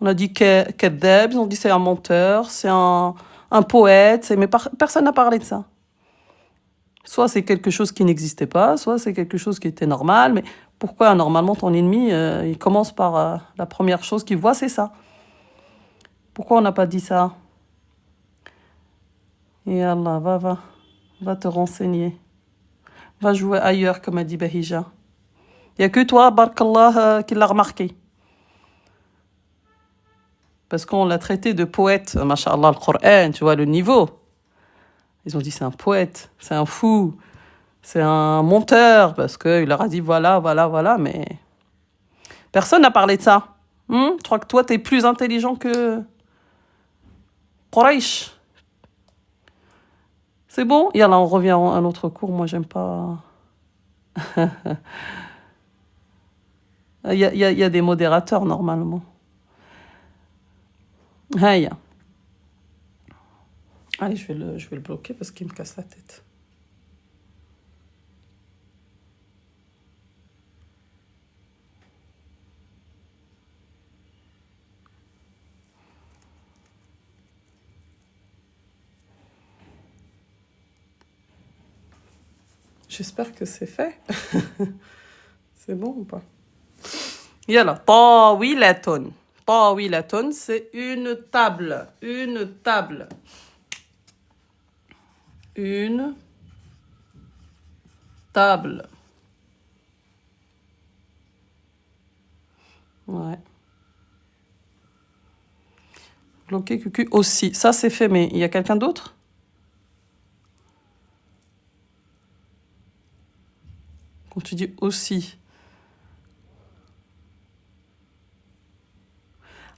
On a dit Kadeb, ils ont dit c'est un menteur, c'est un poète, mais personne n'a parlé de ça. Soit c'est quelque chose qui n'existait pas, soit c'est quelque chose qui était normal, mais pourquoi normalement ton ennemi, il commence par la première chose qu'il voit, c'est ça. Pourquoi on n'a pas dit ça? Et Allah, va te renseigner. Va jouer ailleurs, comme a dit Bahija. Il n'y a que toi, Barakallah, qui l'a remarqué. Parce qu'on l'a traité de poète, Masha'Allah, le Coran, tu vois, le niveau. Ils ont dit c'est un poète, c'est un fou, c'est un menteur, parce qu'il leur a dit voilà, mais personne n'a parlé de ça. Je crois que toi, tu es plus intelligent que Quraysh. C'est bon? Et là, on revient à un autre cours. Moi, j'aime pas. Il y a des modérateurs, normalement. Aïe. Allez, je vais le bloquer parce qu'il me casse la tête. J'espère que c'est fait. C'est bon ou pas? Yalla, tawilatun. Tawilatun, c'est une table. Une table. Une table. Ouais. Bloqué, cucu aussi. Ça, c'est fait, mais il y a quelqu'un d'autre? Quand tu dis aussi.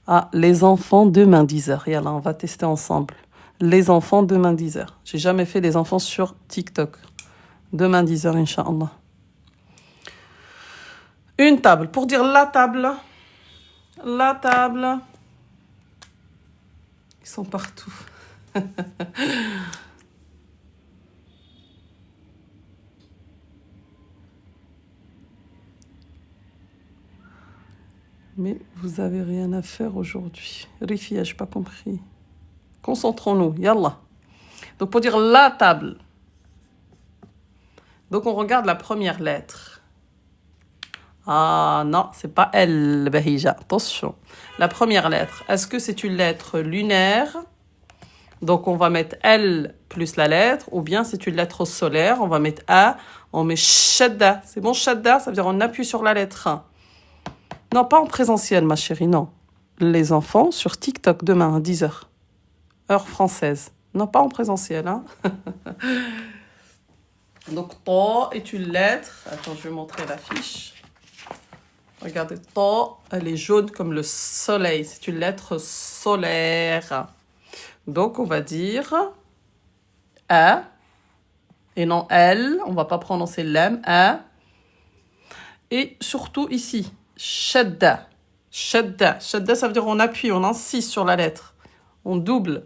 Ah, les enfants demain 10h. Et alors, on va tester ensemble. Les enfants demain 10h. J'ai jamais fait les enfants sur TikTok. Demain 10h, Inch'Allah. Une table. Pour dire la table. La table. Ils sont partout. Mais vous avez rien à faire aujourd'hui. Rifia, j'ai pas compris. Concentrons-nous. Yallah. Donc, pour dire la table. Donc, on regarde la première lettre. Ah non, c'est pas L, Bahija. Attention. La première lettre. Est-ce que c'est une lettre lunaire? Donc, on va mettre L plus la lettre. Ou bien c'est une lettre solaire. On va mettre A. On met Shadda. C'est bon, Shadda? Ça veut dire on appuie sur la lettre. Non, pas en présentiel, ma chérie, non. Les enfants sur TikTok demain à 10h. Heure française. Non, pas en présentiel, hein. Donc, To est une lettre. Attends, je vais montrer la fiche. Regardez, To, elle est jaune comme le soleil. C'est une lettre solaire. Donc, on va dire A. Et non L. On ne va pas prononcer l'M. A. Et surtout ici, Shadda. Shadda. Shadda, ça veut dire on appuie, on insiste sur la lettre. On double.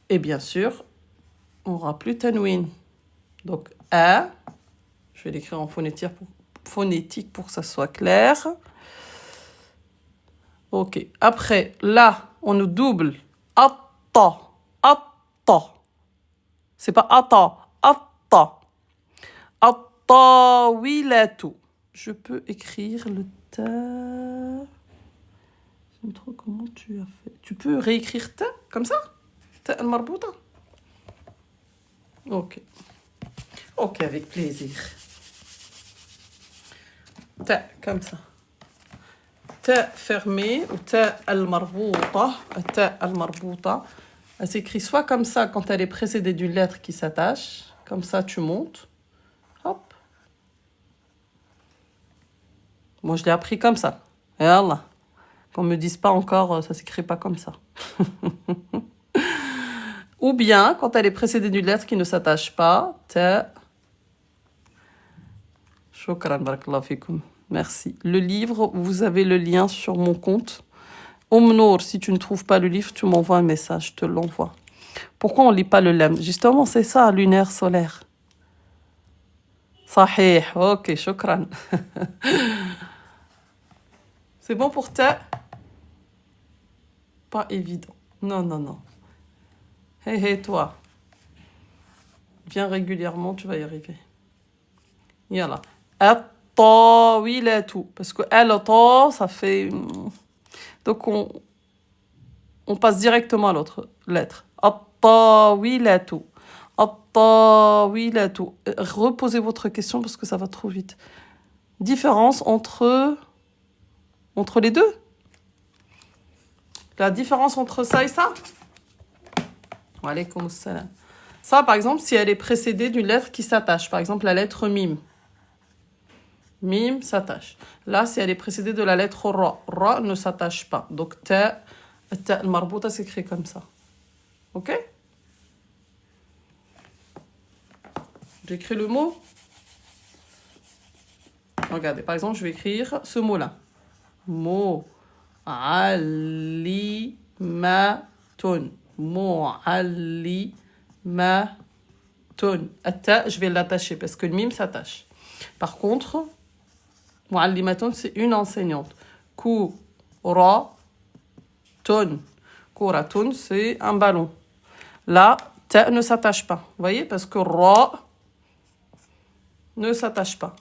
Et bien sûr, on n'aura plus Tanwin. Donc, A. Je vais l'écrire en phonétique pour que ça soit clair. Ok. Après, là, on nous double. Atta. Atta. C'est pas atta. Atta. Atta wilatu. Je peux écrire le ta. Je ne sais trop comment tu as fait. Tu peux réécrire ta comme ça? Ta al-marbouta. Ok. Ok, avec plaisir. Ta, comme ça. Ta fermée ou ta al-marbouta. Ta al-marbouta. Elle s'écrit soit comme ça quand elle est précédée d'une lettre qui s'attache. Comme ça, tu montes. Hop. Moi, je l'ai appris comme ça. Et Allah. Qu'on ne me dise pas encore, ça s'écrit pas comme ça. Ou bien, quand elle est précédée d'une lettre qui ne s'attache pas, ta. Shukran, barakallahu fikoum. Merci. Le livre, vous avez le lien sur mon compte. Nour, si tu ne trouves pas le livre, tu m'envoies un message, je te l'envoie. Pourquoi on ne lit pas le lem? Justement, c'est ça, lunaire, solaire. Sahih, ok, shukran. C'est bon pour ta? Pas évident. Non, non, non. Hé, hé, toi. Viens régulièrement, tu vas y arriver. Yalla. At-tawilatu. Parce que al-ta, ça fait... Donc, on passe directement à l'autre lettre. At-tawilatu. At-tawilatu. Reposez votre question parce que ça va trop vite. Différence entre les deux? La différence entre ça et ça? Wa alaykoum assalam. Ça, par exemple, si elle est précédée d'une lettre qui s'attache. Par exemple, la lettre mim. Mim s'attache. Là, si elle est précédée de la lettre ra. Ra ne s'attache pas. Donc, ta al-marbouta s'écrit comme ça. Ok? J'écris le mot. Regardez, par exemple, je vais écrire ce mot-là. Mu'allimatun. Mu'allimatun. Atta, je vais l'attacher parce que le mime s'attache. Par contre, mu'allimatun, c'est une enseignante. Kuratun. Kuratun, c'est un ballon. Là, ta ne s'attache pas. Vous voyez? Parce que ra ne s'attache pas.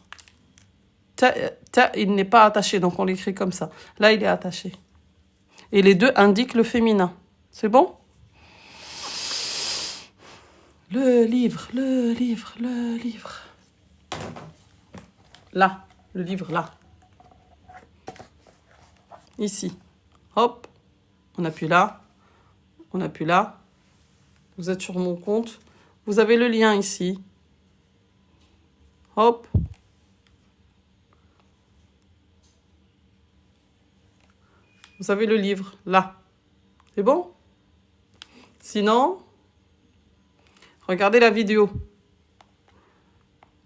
Ta, il n'est pas attaché, donc on l'écrit comme ça. Là, il est attaché. Et les deux indiquent le féminin. C'est bon? Le livre, le livre, le livre. Là, le livre, là. Ici. Hop. On appuie là. On appuie là. Vous êtes sur mon compte. Vous avez le lien ici. Hop. Vous avez le livre, là. C'est bon? Sinon, regardez la vidéo.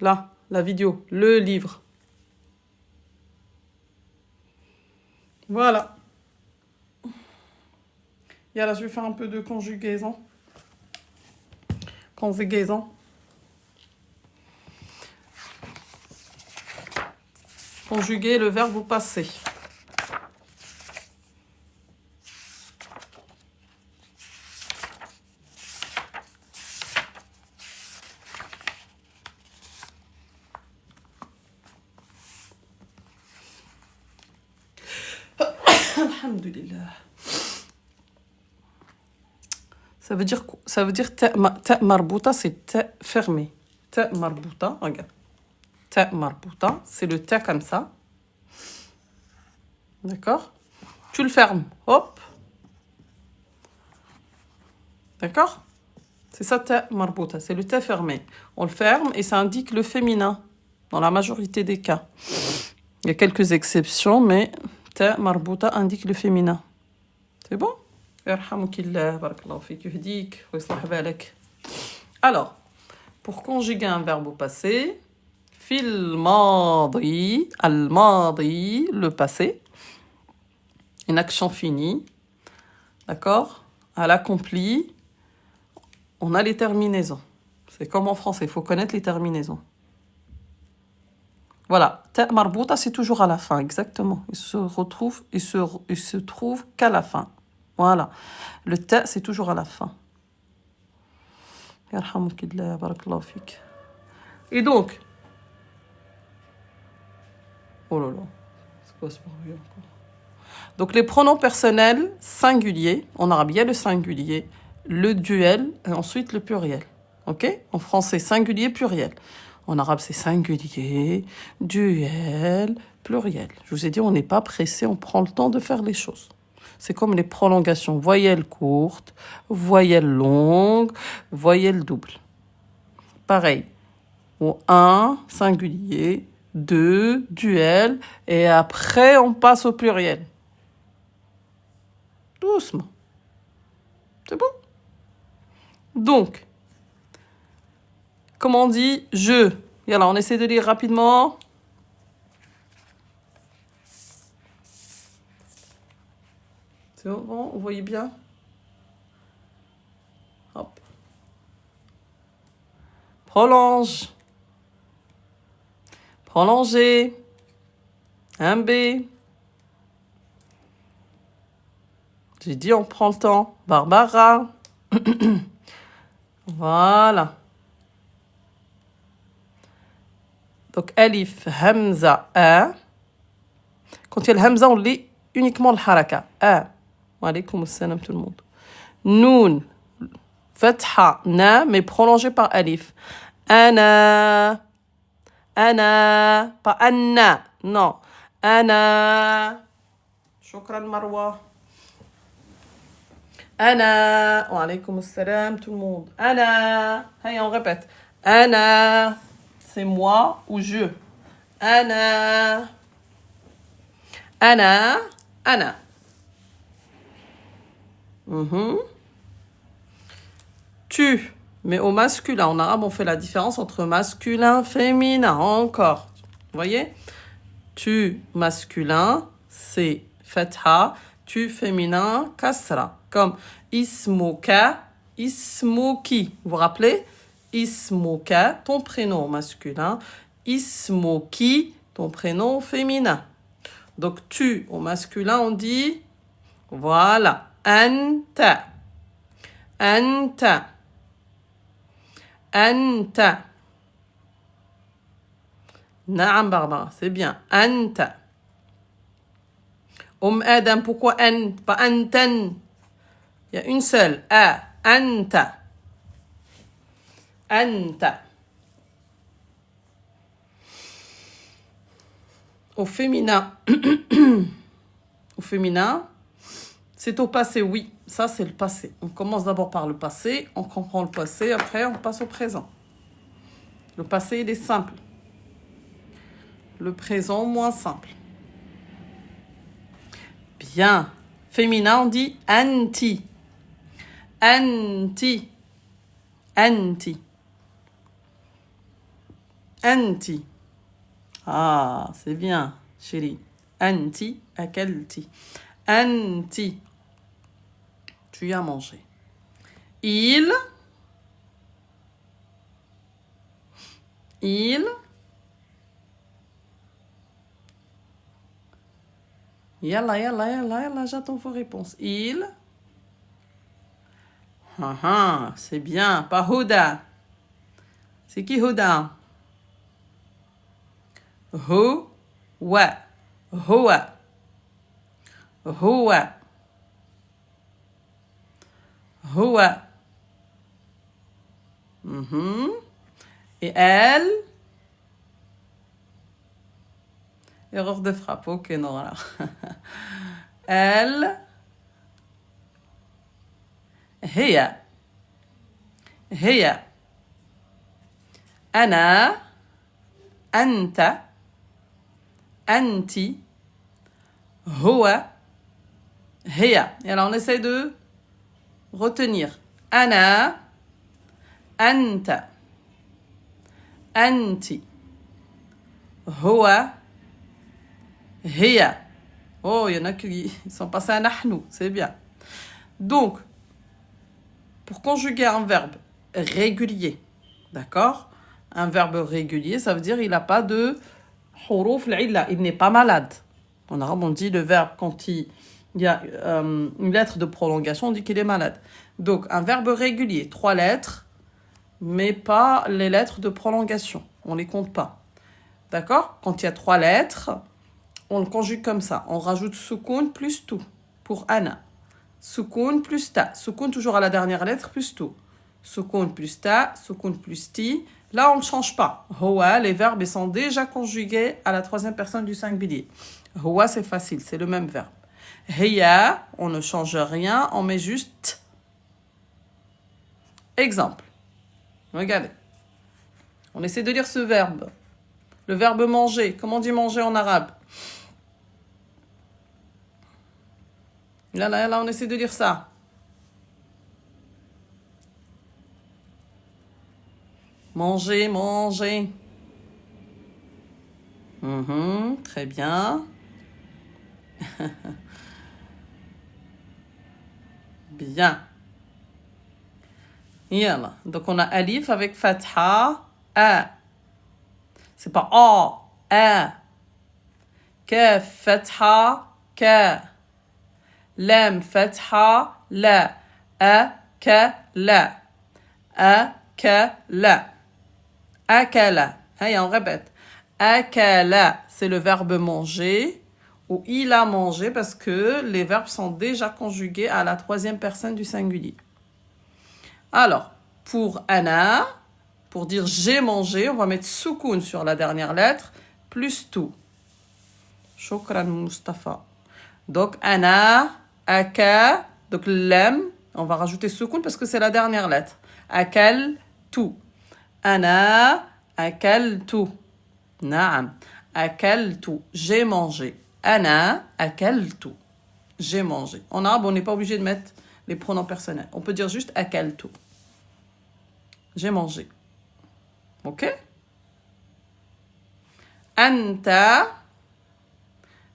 Là, la vidéo, le livre. Voilà. Et là, je vais faire un peu de conjugaison. Conjugaison. Conjuguer le verbe au passé. Alhamdulillah. Ça veut dire ta marbouta, c'est ta fermé. Ta marbouta, regarde. Ta marbouta, c'est le ta comme ça. D'accord? Tu le fermes. Hop. D'accord? C'est ça ta marbouta, c'est le ta fermé. On le ferme et ça indique le féminin dans la majorité des cas. Il y a quelques exceptions, mais ta marbouta indique le féminin. C'est bon? Alors, pour conjuguer un verbe au passé, fil madi, al madi, le passé, une action finie, d'accord? À l'accompli, on a les terminaisons. C'est comme en français, il faut connaître les terminaisons. Voilà, ta marbouta, c'est toujours à la fin, exactement. Il se trouve qu'à la fin. Voilà. Le ta, c'est toujours à la fin. Et donc, oh là là, c'est quoi ce bruit encore? Donc, les pronoms personnels singuliers, en arabe, il y a le singulier, le duel, et ensuite le pluriel. Ok? En français, singulier, pluriel. En arabe, c'est singulier, duel, pluriel. Je vous ai dit, on n'est pas pressé, on prend le temps de faire les choses. C'est comme les prolongations, voyelle courte, voyelle longue, voyelle double. Pareil. Au 1, singulier, 2, duel, et après on passe au pluriel. Doucement. C'est bon? Donc, comment on dit je? Et alors, on essaie de lire rapidement. C'est bon, vous voyez bien? Hop. Prolonge. Prolonger. Un B. J'ai dit on prend le temps. Barbara. Voilà. Donc, alif, hamza, a. Quand il y a le hamza, on lit uniquement le haraka. A. Wa alaykoum assalam tout le monde. Noun, fatha, na, mais prolongé par alif. Ana. Ana. Pas anna. Non. Ana. Shukran Marwa. Ana. Wa alaykoum assalam tout le monde. Ana. Allez, on répète. Ana. C'est moi ou je. Ana. Ana. Ana. Tu. Mais au masculin, en arabe, on fait la différence entre masculin, féminin. Encore. Vous voyez? Tu masculin, c'est fatha. Tu féminin, kasra. Comme ismuka, ismuki. Vous vous rappelez? Ismuka, ton prénom masculin. Ismuki, ton prénom féminin. Donc, tu, au masculin, on dit, voilà, anta. Anta. Anta. Naam Barbara, c'est bien. Anta. Adam, pourquoi an, pas antan? Il y a une seule. A. Anta. Anta. Au féminin, c'est au passé, oui. Ça, c'est le passé. On commence d'abord par le passé, on comprend le passé, après on passe au présent. Le passé, il est simple. Le présent, moins simple. Bien. Féminin, on dit anti. Anti. Anti. Anti. Ah, c'est bien, chérie. Anti, akalti. Anti. Tu as mangé. Il. Yalla, j'attends vos réponses. Il. C'est bien. Pas Huda. C'est qui Huda? Huwa. Et elle? Erreur de frappe. Ok, non, alors. Elle. هي. أنا. أنت. أنت. هو. هي. Et alors on essaie de retenir. أنا. أنت. أنت. هو. هي. Oh, il y en a qui sont passés à nahnu, c'est bien. Donc, pour conjuguer un verbe régulier, d'accord? Un verbe régulier, ça veut dire il n'a pas de huruf l'illa, il n'est pas malade. En arabe, on dit le verbe quand il y a une lettre de prolongation, on dit qu'il est malade. Donc, un verbe régulier, 3 lettres, mais pas les lettres de prolongation. On ne les compte pas. D'accord? Quand il y a 3 lettres, on le conjugue comme ça. On rajoute soukoun plus tout pour ana. Soukoun plus ta. Soukoun toujours à la dernière lettre plus tout. Soukoun plus ta, soukoun plus ti. Là, on ne change pas. Howa, les verbes ils sont déjà conjugués à la 3e personne du singulier. Howa, c'est facile, c'est le même verbe. Hiya, on ne change rien, on met juste exemple. Regardez. On essaie de lire ce verbe. Le verbe manger. Comment on dit manger en arabe? Là, on essaie de lire ça. Manger. Très bien. Bien. Yalla. Donc, on a alif avec fatha, a. C'est pas a. Kaf, fatha, ka. Lam, fatha, la. Akala. Akala. Allez, on répète. Akala, c'est le verbe manger, ou il a mangé, parce que les verbes sont déjà conjugués à la 3e personne du singulier. Alors, pour ana, pour dire j'ai mangé, on va mettre soukoun sur la dernière lettre, plus tout. Shukran Mustafa. Donc, ana, aka, donc lam, on va rajouter soukoun parce que c'est la dernière lettre. Akal, tout. Ana, akal, tout. Naam. Akal, tout. J'ai mangé. Ana, akal, tout. J'ai mangé. En arabe, on n'est pas obligé de mettre les pronoms personnels. On peut dire juste akal, tout. J'ai mangé. Ok? Anta,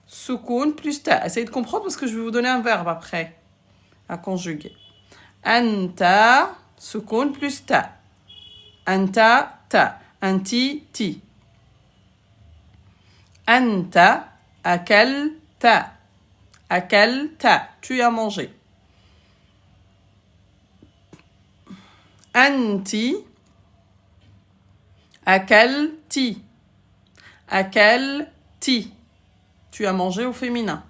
soukoun plus ta. Essayez de comprendre parce que je vais vous donner un verbe après à conjuguer. Anta, soukoun plus ta. Anta, ta. Anti, ti. Anta, akalta. Akalta, tu as mangé. Anti, akalti. Akalti, tu as mangé au féminin.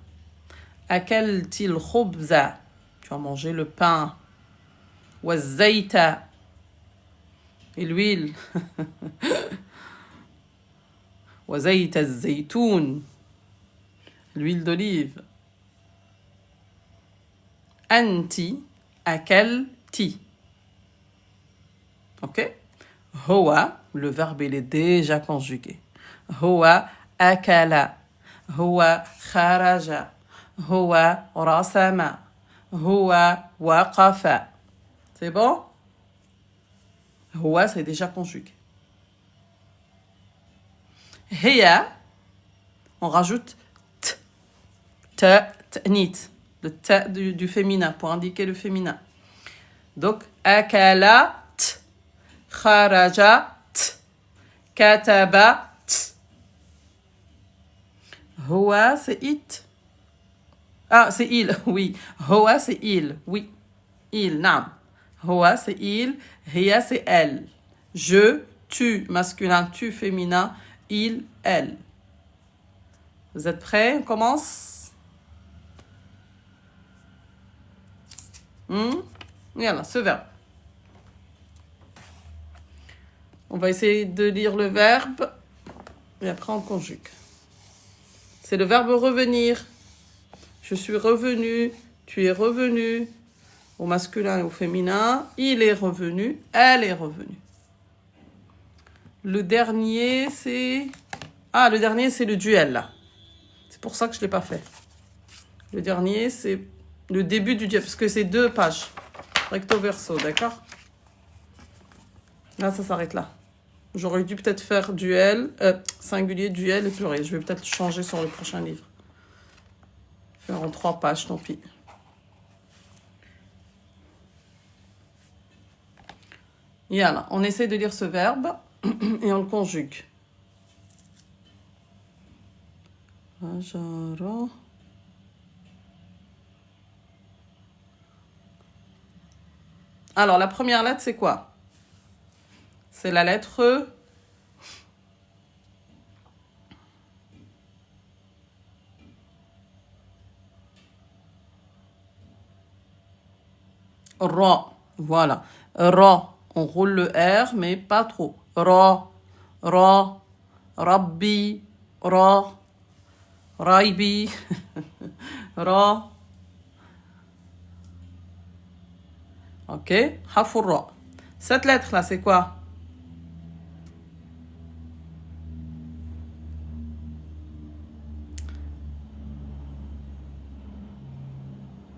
Akalti al-khubza, tu as mangé le pain. Wazzaita, Et l'huile. وزيت الزيتون. L'huile d'olive. أنتِ أكلتِ. Ok? هو, le verbe il est déjà conjugué. هو أكل. هو خرج. هو رسم. هو وقف. C'est bon? هو c'est déjà conjugué. هي, on rajoute t. T'nit. Le t du féminin pour indiquer le féminin. Donc, أكلت. خرجت. كتبت. هو c'est it. Ah, c'est il, oui. هو c'est il, oui. Il, نعم. هو c'est il. هي c'est elle. Je, tu, masculin, tu, féminin. Il, elle. Vous êtes prêts? On commence? Voilà, ce verbe. On va essayer de lire le verbe et après on conjugue. C'est le verbe revenir. Je suis revenu, tu es revenu, au masculin et au féminin. Il est revenu, elle est revenue. Le dernier, c'est... Ah, le dernier, c'est le duel, là. C'est pour ça que je ne l'ai pas fait. Le dernier, c'est le début du duel, parce que c'est 2 pages. Recto verso, d'accord? Là, ça s'arrête là. J'aurais dû peut-être faire duel, singulier, duel et pluriel. Je vais peut-être changer sur le prochain livre. Faire en 3 pages, tant pis. Yalla, on essaie de lire ce verbe et on le conjugue. Alors, la première lettre, c'est quoi? C'est la lettre Ra. Voilà. Ra. On roule le R, mais pas trop. Ra. Ra. Rabbi. Ra. Raibi. Ra. Ok. Hafur Ra. Cette lettre-là, c'est quoi?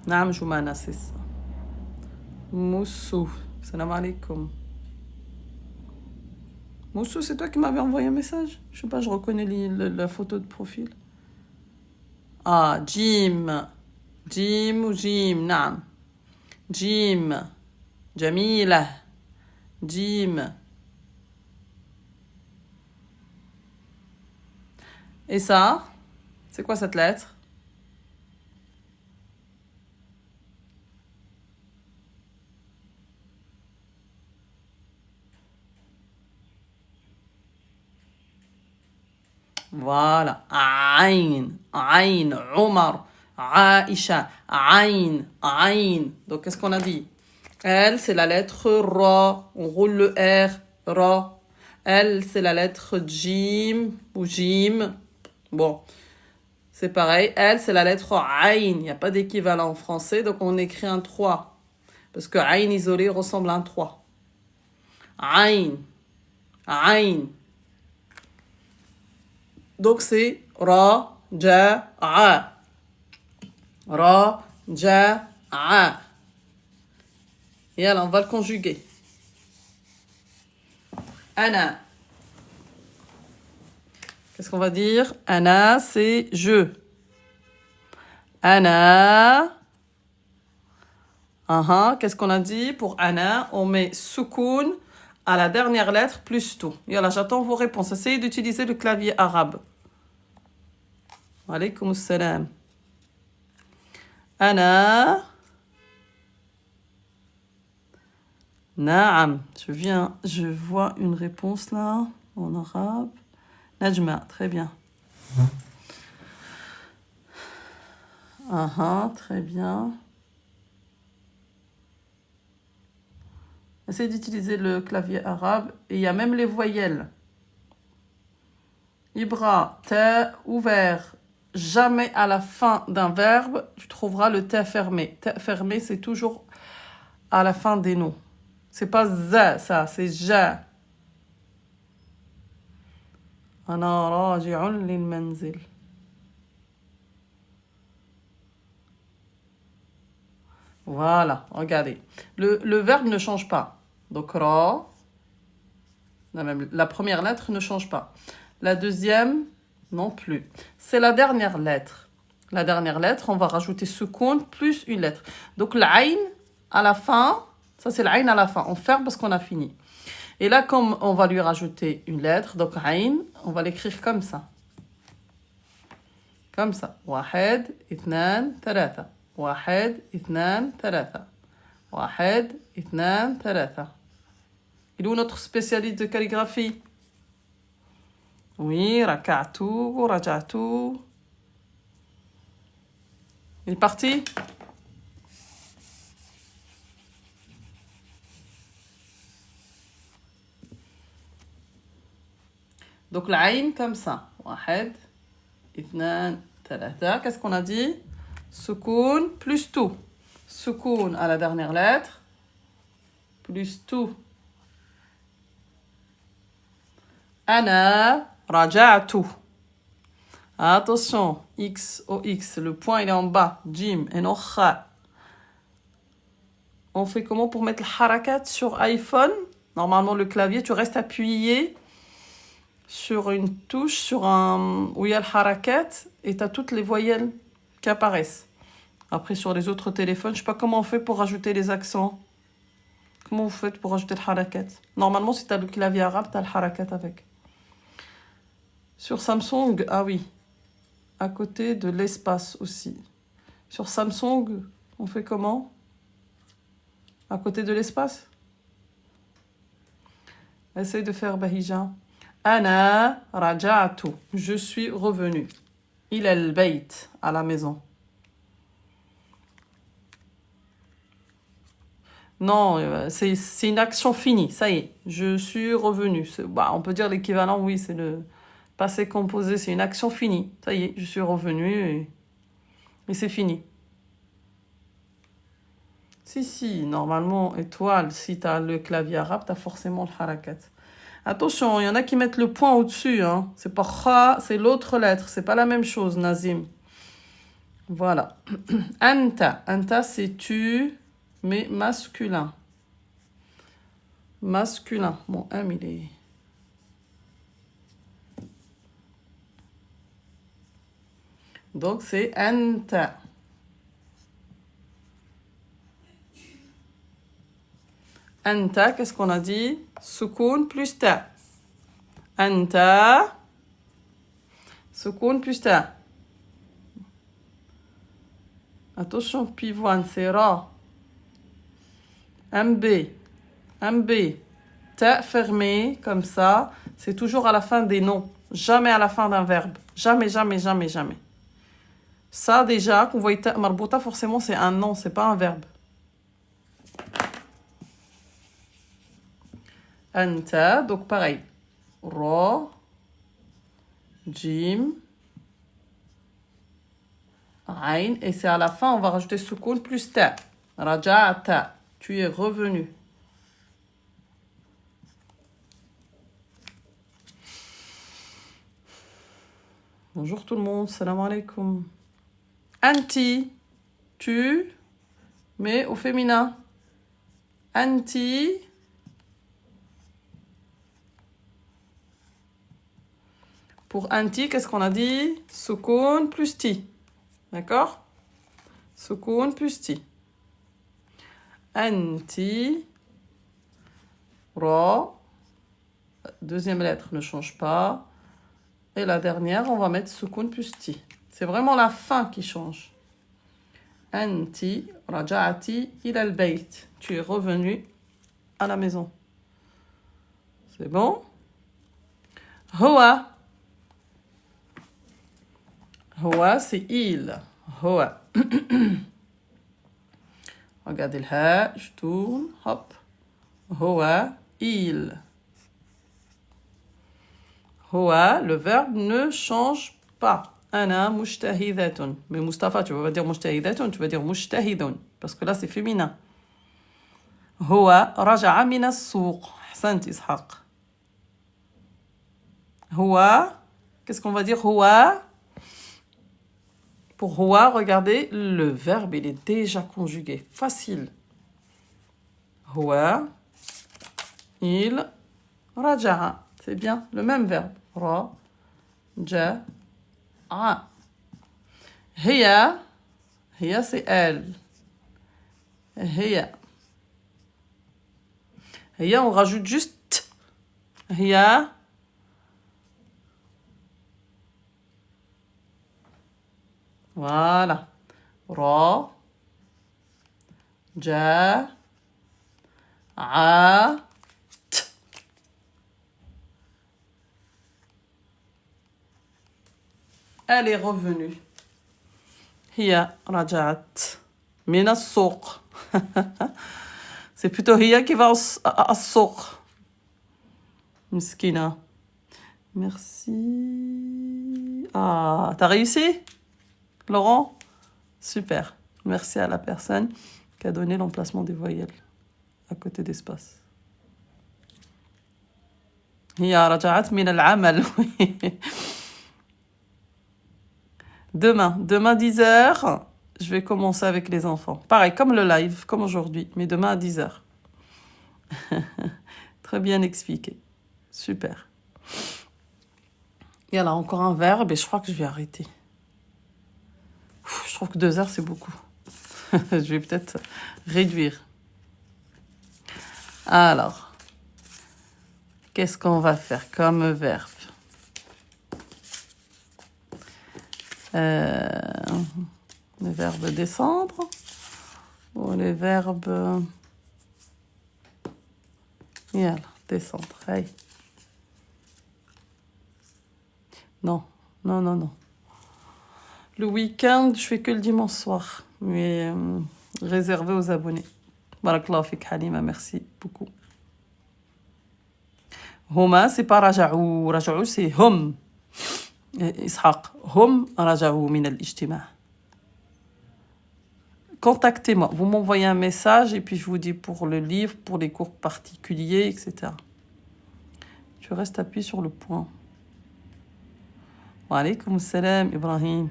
Naam Joumana, c'est ça. Moussou. Salam alaikum. Moussou, c'est toi qui m'avais envoyé un message? Je sais pas, je reconnais la photo de profil. Ah, Jim. Jim ou Jim, naam. Jim. Jamila. Jim. Et ça? C'est quoi cette lettre? Voilà. Aïn. Aïn. Omar. Aïcha. Aïn. Aïn. Donc, qu'est-ce qu'on a dit? Elle, c'est la lettre Ra. On roule le R. Ra. Elle, c'est la lettre Jim ou Jim. Bon, c'est pareil. Elle, c'est la lettre Aïn. Il n'y a pas d'équivalent en français, donc on écrit un 3. Parce que Aïn isolé ressemble à un 3. Aïn. Aïn. Donc c'est Ra, Ja, A. Ra, Ja, A. Et alors, on va le conjuguer. Ana. Qu'est-ce qu'on va dire? Ana, c'est je. Ana. Qu'est-ce qu'on a dit? Pour Ana, on met soukoun à la dernière lettre plus tout. Et là, j'attends vos réponses. Essayez d'utiliser le clavier arabe. Alaykoum salam. Ana. Naam. Je vois une réponse là, en arabe. Najma, très bien. Très bien. Essayez d'utiliser le clavier arabe. Et il y a même les voyelles. Ibra, ta ouvert. Jamais à la fin d'un verbe, tu trouveras le ta fermé. Ta fermé, c'est toujours à la fin des noms. C'est pas za, ça, c'est ja. Ana raji'un lil manzil. Voilà, regardez. Le verbe ne change pas. Donc, ra, la première lettre ne change pas. La deuxième, non plus. C'est la dernière lettre. La dernière lettre, on va rajouter seconde plus une lettre. Donc, l'aïn à la fin, ça c'est l'aïn à la fin. On ferme parce qu'on a fini. Et là, comme on va lui rajouter une lettre, donc aïn, on va l'écrire comme ça. Comme ça. Wahed, ithnan, thalatha. واحد اثنان ثلاثة واحد اثنان ثلاثة. Il est où notre spécialiste de calligraphie? Oui, raka'tu, raja'tu. Il est parti? Donc l'aïn comme ça. واحد اثنان ثلاثة. Qu'est-ce qu'on a dit? Soukoun plus tout. Soukoun à la dernière lettre. Plus tout. Ana raja'tu. Attention, X au X. Le point il est en bas. Jim et non kha. On fait comment pour mettre le harakat sur iPhone? Normalement, le clavier, tu restes appuyé sur une touche, sur un où il y a le harakat et tu as toutes les voyelles qui apparaissent. Après, sur les autres téléphones, je sais pas comment on fait pour rajouter les accents. Comment vous faites pour rajouter le harakat? Normalement, si tu as le clavier arabe, tu as le harakat avec. Sur Samsung, ah oui, à côté de l'espace aussi. Sur Samsung, on fait comment? À côté de l'espace? Essaye de faire Bahija. Ana raja'tu. Je suis revenu. Il est le bayt à la maison. Non, c'est une action finie. Ça y est, je suis revenu. Bah, on peut dire l'équivalent, oui, c'est le passé composé. C'est une action finie. Ça y est, je suis revenu et c'est fini. Si, normalement, étoile, si tu as le clavier arabe, tu as forcément le harakat. Attention, il y en a qui mettent le point au-dessus. Hein. C'est pas kha, c'est l'autre lettre. C'est pas la même chose, Nazim. Voilà. Anta. Anta, c'est tu, mais masculin. Masculin. Bon, M, il est... Donc, c'est anta. Anta, qu'est-ce qu'on a dit? Soukoun plus ta. Anta. Soukoun plus ta. Attention, pivoine, c'est ra. MB. MB. Ta fermé, comme ça. C'est toujours à la fin des noms. Jamais à la fin d'un verbe. Jamais, jamais, jamais, jamais. Ça, déjà, qu'on voit ta marbouta, forcément, c'est un nom, c'est pas un verbe. Anta, donc pareil. Ra, jim, aïn, et c'est à la fin, on va rajouter soukoun plus ta. Raja'ata, tu es revenu. Bonjour tout le monde, salam alaikum. Anti, tu, mais au féminin. Anti. Pour anti, qu'est-ce qu'on a dit? Soukoun plus ti. D'accord? Soukoun plus ti. Anti. Ra. Deuxième lettre ne change pas. Et la dernière, on va mettre soukoun plus ti. C'est vraiment la fin qui change. Anti. Raja'ati ila al-bayt. Tu es revenu à la maison. C'est bon? Hoa. Hoa, c'est il. Hoa. Regardez le ha, je tourne, hop. هو il. هو, le verbe ne change pas. أنا مجتهدة. Mais Mustafa, tu vas pas dire مجتهدة, tu vas dire مجتهد. Parce que là, c'est féminin. هو رجع من السوق. أحسنت إسحاق. هو, qu'est-ce qu'on va dire هو? Pour هو, regardez, le verbe, il est déjà conjugué. Facile. هو, il, رجع. C'est bien, le même verbe. رجع. هي, هي c'est elle. هي. هي, on rajoute juste t. هي. Voilà. را. جا. ع. ت. Elle est revenue. هي رجعت من السوق. C'est plutôt هي qui va au السوق. Miskina. Merci. Ah, t'as réussi, Laurent? Super. Merci à la personne qui a donné l'emplacement des voyelles à côté d'espace. هي رجعت من العمل. Demain 10h, je vais commencer avec les enfants. Pareil, comme le live, comme aujourd'hui, mais demain à 10h. Très bien expliqué. Super. Il y a là encore un verbe et je crois que je vais arrêter. Je trouve que 2 heures, c'est beaucoup. Je vais peut-être réduire. Alors, qu'est-ce qu'on va faire comme verbe? Les verbes descendre ou les verbes... Yalla, descendre. Hey. Non. Le week-end, je fais que le dimanche soir, mais réservé aux abonnés. Barakallahu fik Halima, merci beaucoup. Homa, c'est pas raja'ou. Raja'ou, c'est hum. Ishaq, hum raja'ou min al-ijtima'. Contactez-moi, vous m'envoyez un message et puis je vous dis pour le livre, pour les cours particuliers, etc. Tu restes appuyé sur le point. Wa alaykoum salam Ibrahim.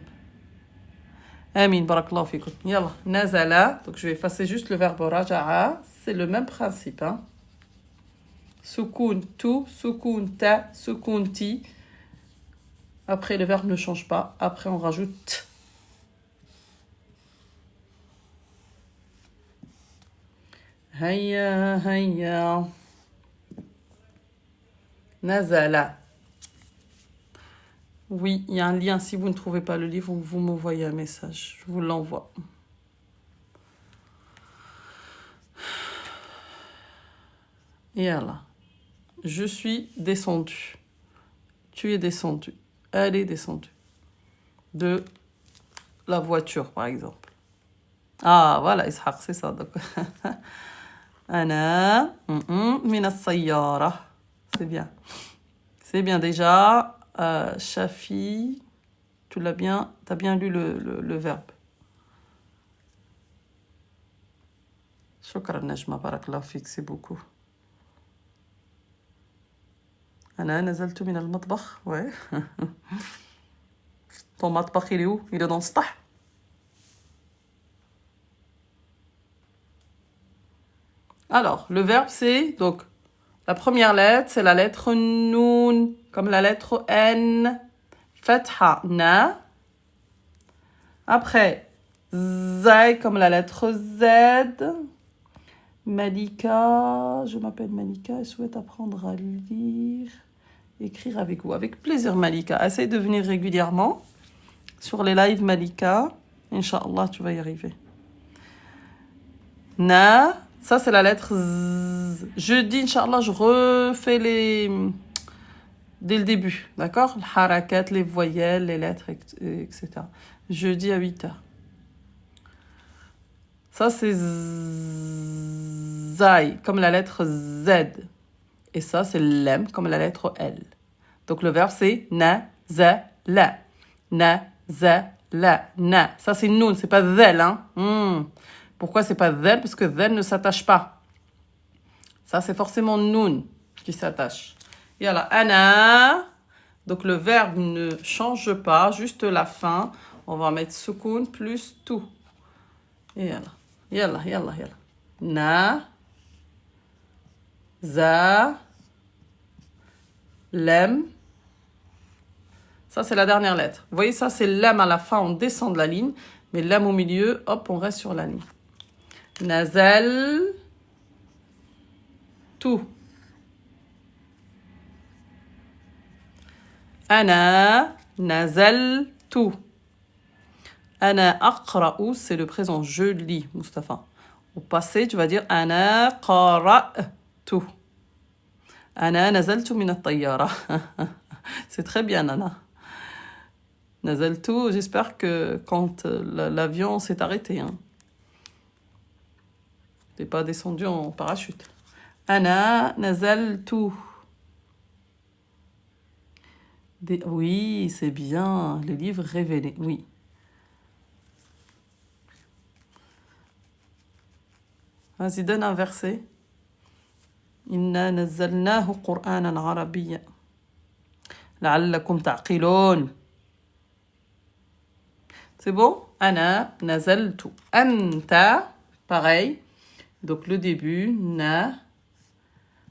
Amin, barakallahu fikum. Yalla, nazala. Donc je vais effacer juste le verbe raja'a. C'est le même principe. Hein. Soukoun tu, soukoun ta, soukoun ti. Après, le verbe ne change pas. Après, on rajoute t. Hayya, hayya. Nazala. Oui, il y a un lien. Si vous ne trouvez pas le livre, vous m'envoyez un message. Je vous l'envoie. Et là, je suis descendu. Tu es descendu. Elle est descendue. De la voiture, par exemple. Ah, voilà, Ishaq, c'est ça. Donc. Ana min as-sayyara. C'est bien. C'est bien déjà. Shafi, tu l'as bien, t'as bien lu le verbe. Shukran Najma, barakallahu fik, c'est beaucoup. أنا نزلت من المطبخ. Ouais. Ton matbakh, il est où? Il est dans le sṭah. Alors, le verbe, c'est donc la première lettre, c'est la lettre Noun, comme la lettre N. Fatha, Na. Après, Zay, comme la lettre Z. Malika, je m'appelle Malika et souhaite apprendre à lire, écrire avec vous. Avec plaisir, Malika. Essaye de venir régulièrement sur les lives, Malika. Inch'Allah, tu vas y arriver. Na, ça c'est la lettre Z. Jeudi, Inch'Allah, je refais les... dès le début, d'accord? Le harakat, les voyelles, les lettres, etc. Jeudi à 8h. Ça, c'est zai, comme la lettre Z. Et ça, c'est lem, comme la lettre L. Donc, le verbe, c'est na, za, la. Na, za, la, na. Ça, c'est noun, c'est pas zel, hein. Pourquoi c'est pas zel? Parce que zel ne s'attache pas. Ça, c'est forcément noun qui s'attache. Et alors, ana. Donc, le verbe ne change pas, juste la fin. On va mettre soukoun plus tout. Et yalla. Yalla, yalla, yalla. Na. Za. Lem. Ça, c'est la dernière lettre. Vous voyez, ça, c'est lem à la fin. On descend de la ligne. Mais lem au milieu, hop, on reste sur la ligne. Nazal. Tout. Ana. Nazal. Tout. Ana aqra'u, c'est le présent. Je lis, Mustapha. Au passé, tu vas dire Ana qara'tu. Ana nazaltu min at-tayyara. C'est très bien, Nana. Nazaltu, j'espère que quand l'avion s'est arrêté, hein. T'es pas descendu en parachute. Ana nazaltu. Oui, c'est bien. Le livre révélé, oui. Vas-y, donne un verset. Inna nazzalnahu Qur'anan arabiyya. La'allakum ta'qilun. C'est bon? Ana nazaltu. Anta, pareil. Donc le début, na,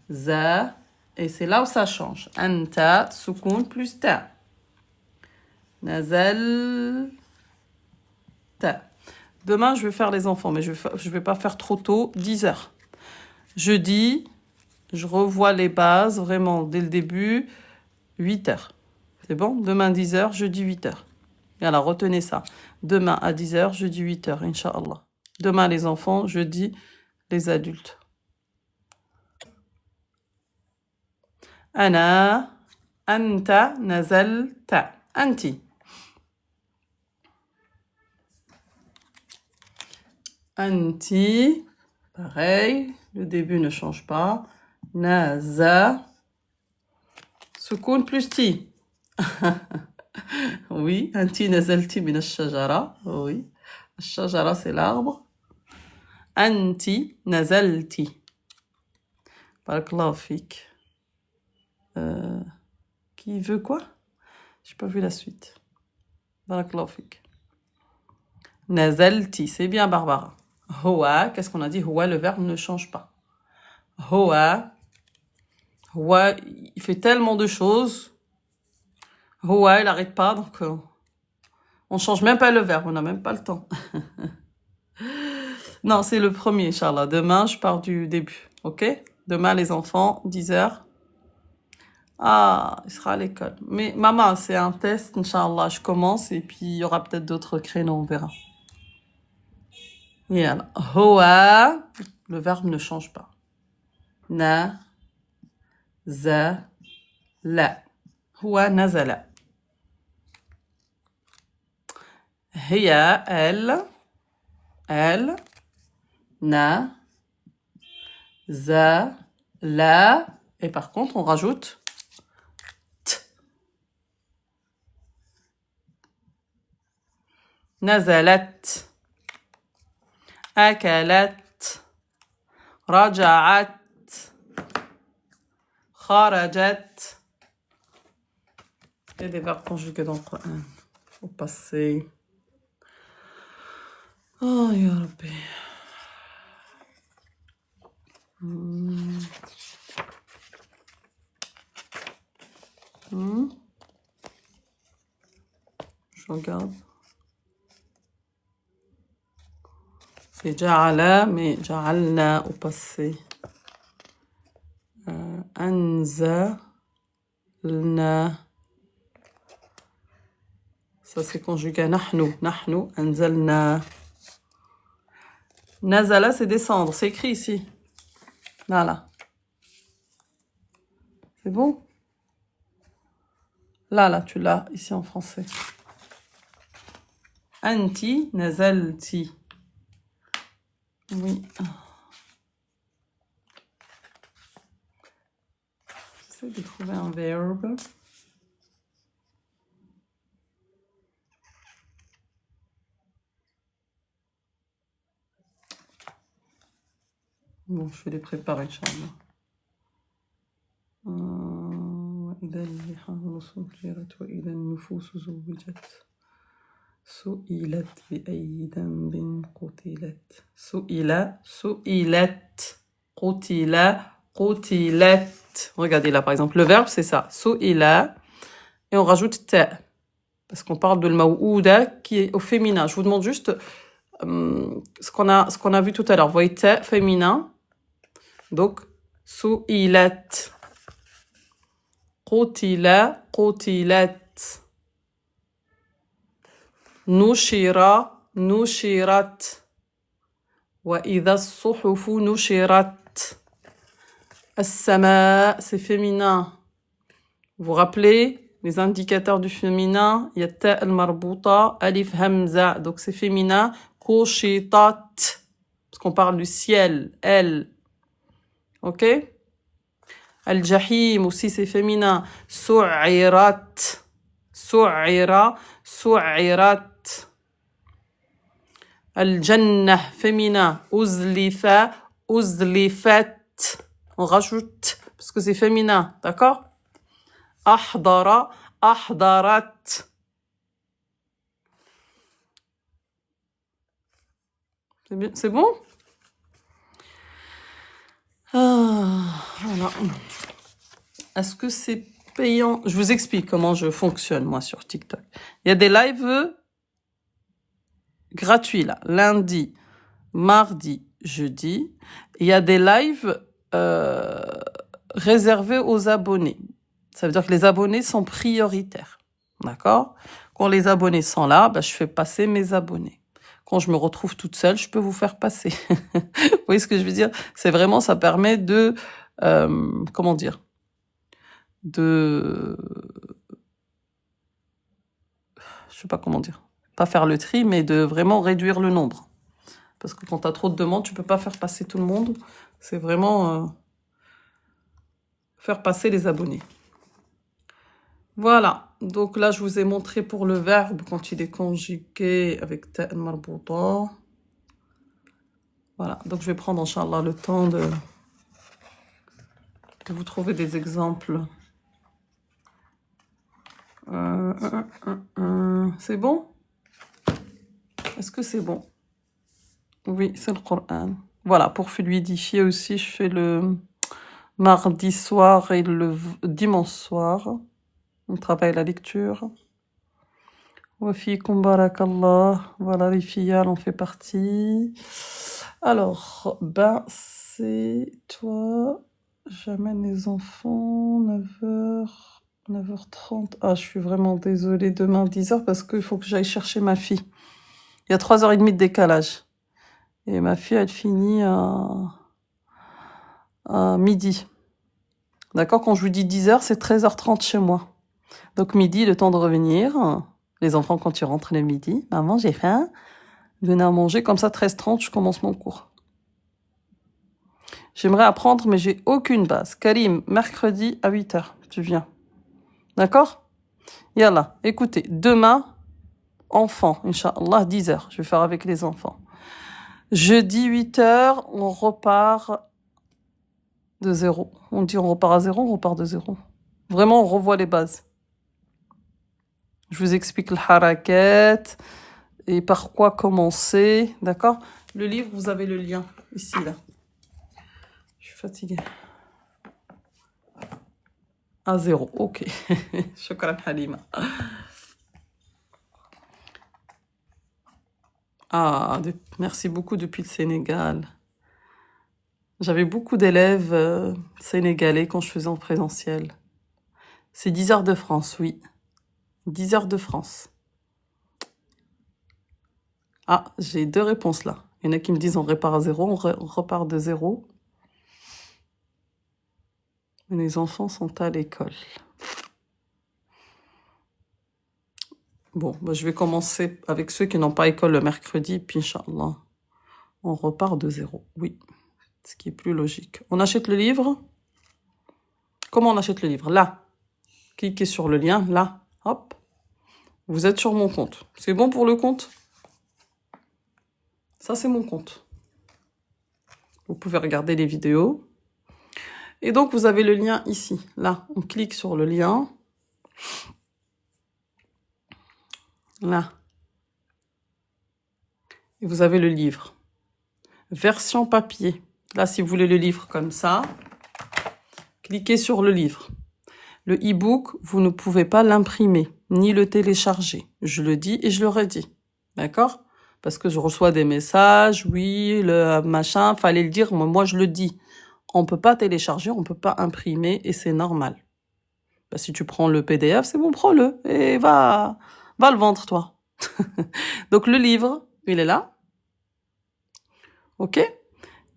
za, et c'est là où ça change. Anta, soukoun plus ta. Nazal, ta. Demain, je vais faire les enfants, mais je vais pas faire trop tôt, 10 heures. Jeudi, je revois les bases, vraiment, dès le début, 8 heures. C'est bon? Demain, 10 heures, jeudi, 8 heures. Et alors, retenez ça. Demain, à 10 heures, jeudi, 8 heures, Inch'Allah. Demain, les enfants, jeudi, les adultes. Ana, anta, nazalta. Anti. Anti, pareil, le début ne change pas. Naza, soukoun plus ti. Oui, anti nazalti min ash-shajara. Oui, ash-shajara c'est l'arbre. Anti nazalti. Barakallahu fik. Qui veut quoi? J'ai pas vu la suite. Barakallahu fik. Nazalti, c'est bien Barbara. Hoa, qu'est-ce qu'on a dit? Hoa, le verbe ne change pas. Hoa, Hoa, il fait tellement de choses. Hoa, il n'arrête pas, donc on change même pas le verbe, on n'a même pas le temps. Non, c'est le premier, Inch'Allah. Demain, je pars du début, ok? Demain, les enfants, 10 heures. Ah, il sera à l'école. Mais maman, c'est un test, Inch'Allah. Je commence et puis il y aura peut-être d'autres créneaux, on verra. Yalla. Hoa, le verbe ne change pas. Na, za, la. Hoa nazala. Hiya, elle, na, za, la. Et par contre, on rajoute t. Nazalat. أكلت رجعت خرجت. Il y a des verbes conjugués dans le Coran au passé. Oh, ya Rabbi. Je regarde. C'est ja'ala, mais ja'alna au passé. Anzalna. Ça, c'est conjugué. Nahnu, nahnu, anzalna. Nazala, c'est descendre. C'est écrit ici. Là. C'est bon? Là, tu l'as ici en français. Anti, nazalti. Oui. J'essaie de trouver un verbe. Bon, je vais les préparer, Inch'Allah. وإذا البحار سجرت وإذا النفوس زوجت سئلت بأي ذنب قتلت سئلت قتلت. Regardez là, par exemple, le verbe, c'est ça. سئل, et on rajoute ta. Parce qu'on parle de l'maouda qui est au féminin. Je vous demande juste ce qu'on a vu tout à l'heure. Vous voyez ta, féminin. Donc, سئلت. قتلت. نشرت. وإذا الصحف نشرت. السماء, c'est féminin. Vous vous rappelez les indicateurs du féminin? Il y a ta al-marbuta, alif hamza, donc c'est féminin. Kushitat, parce qu'on parle du ciel, elle. Ok? Al-jahim aussi c'est féminin. Su'irat. Al-jannah féminin. Uzlifat. On rajoute parce que c'est féminin, d'accord? Ahdara. C'est bon? Voilà. Est-ce que c'est payant? Je vous explique comment je fonctionne, moi, sur TikTok. Il y a des lives gratuits, là. Lundi, mardi, jeudi. Il y a des lives réservés aux abonnés. Ça veut dire que les abonnés sont prioritaires. D'accord? Quand les abonnés sont là, je fais passer mes abonnés. Quand je me retrouve toute seule, je peux vous faire passer. Vous voyez ce que je veux dire? C'est vraiment, ça permet de... comment dire? Je sais pas comment dire. Pas faire le tri, mais de vraiment réduire le nombre. Parce que quand tu as trop de demandes, tu peux pas faire passer tout le monde. C'est vraiment faire passer les abonnés. Voilà. Donc là, je vous ai montré pour le verbe quand il est conjugué avec ta al-marbuta. Voilà. Donc je vais prendre, Inch'Allah, le temps de vous trouver des exemples. C'est bon? Est-ce que c'est bon? Oui, c'est le Coran. Voilà, pour fluidifier aussi, je fais le mardi soir et le dimanche soir. On travaille la lecture. Wa fikum barakallah. Voilà, les filles, en fait partie. Alors, c'est toi. J'amène les enfants, 9h30. Ah, je suis vraiment désolée. Demain, 10h, parce qu'il faut que j'aille chercher ma fille. Il y a 3h30 de décalage. Et ma fille, elle finit à midi. D'accord? Quand je vous dis 10h, c'est 13h30 chez moi. Donc midi, le temps de revenir. Les enfants, quand ils rentrent le midi, maman, j'ai faim. Venez à manger. Comme ça, 13h30, je commence mon cours. J'aimerais apprendre, mais j'ai aucune base. Karim, mercredi à 8h, tu viens. D'accord? Yallah, écoutez, demain, enfant, Inch'Allah, 10h. Je vais faire avec les enfants. Jeudi, 8h, on repart de zéro. On dit on repart à zéro, on repart de zéro. Vraiment, on revoit les bases. Je vous explique le harakat et par quoi commencer, d'accord? Le livre, vous avez le lien, ici, là. Je suis fatiguée. À zéro, ok. Shukran Halima. Merci beaucoup depuis le Sénégal. J'avais beaucoup d'élèves sénégalais quand je faisais en présentiel. C'est 10 heures de France, oui. 10 heures de France. Ah, j'ai 2 réponses là. Il y en a qui me disent on repart à zéro, on repart de zéro. Mais les enfants sont à l'école. Bon, je vais commencer avec ceux qui n'ont pas école le mercredi, puis Inch'Allah, On repart de zéro, oui. Ce qui est plus logique. On achète le livre. Comment on achète le livre? Là. Cliquez sur le lien, là. Hop. Vous êtes sur mon compte. C'est bon pour le compte? Ça, c'est mon compte. Vous pouvez regarder les vidéos. Et donc, vous avez le lien ici. Là, on clique sur le lien. Là. Et vous avez le livre. Version papier. Là, si vous voulez le livre comme ça, cliquez sur le livre. Le e-book, vous ne pouvez pas l'imprimer, ni le télécharger. Je le dis et je le redis. D'accord? Parce que je reçois des messages, oui, le machin, fallait le dire, moi je le dis. On peut pas télécharger, on peut pas imprimer et c'est normal. Bah, si tu prends le PDF, c'est bon, prends-le et va le vendre, toi. Donc le livre, il est là. OK?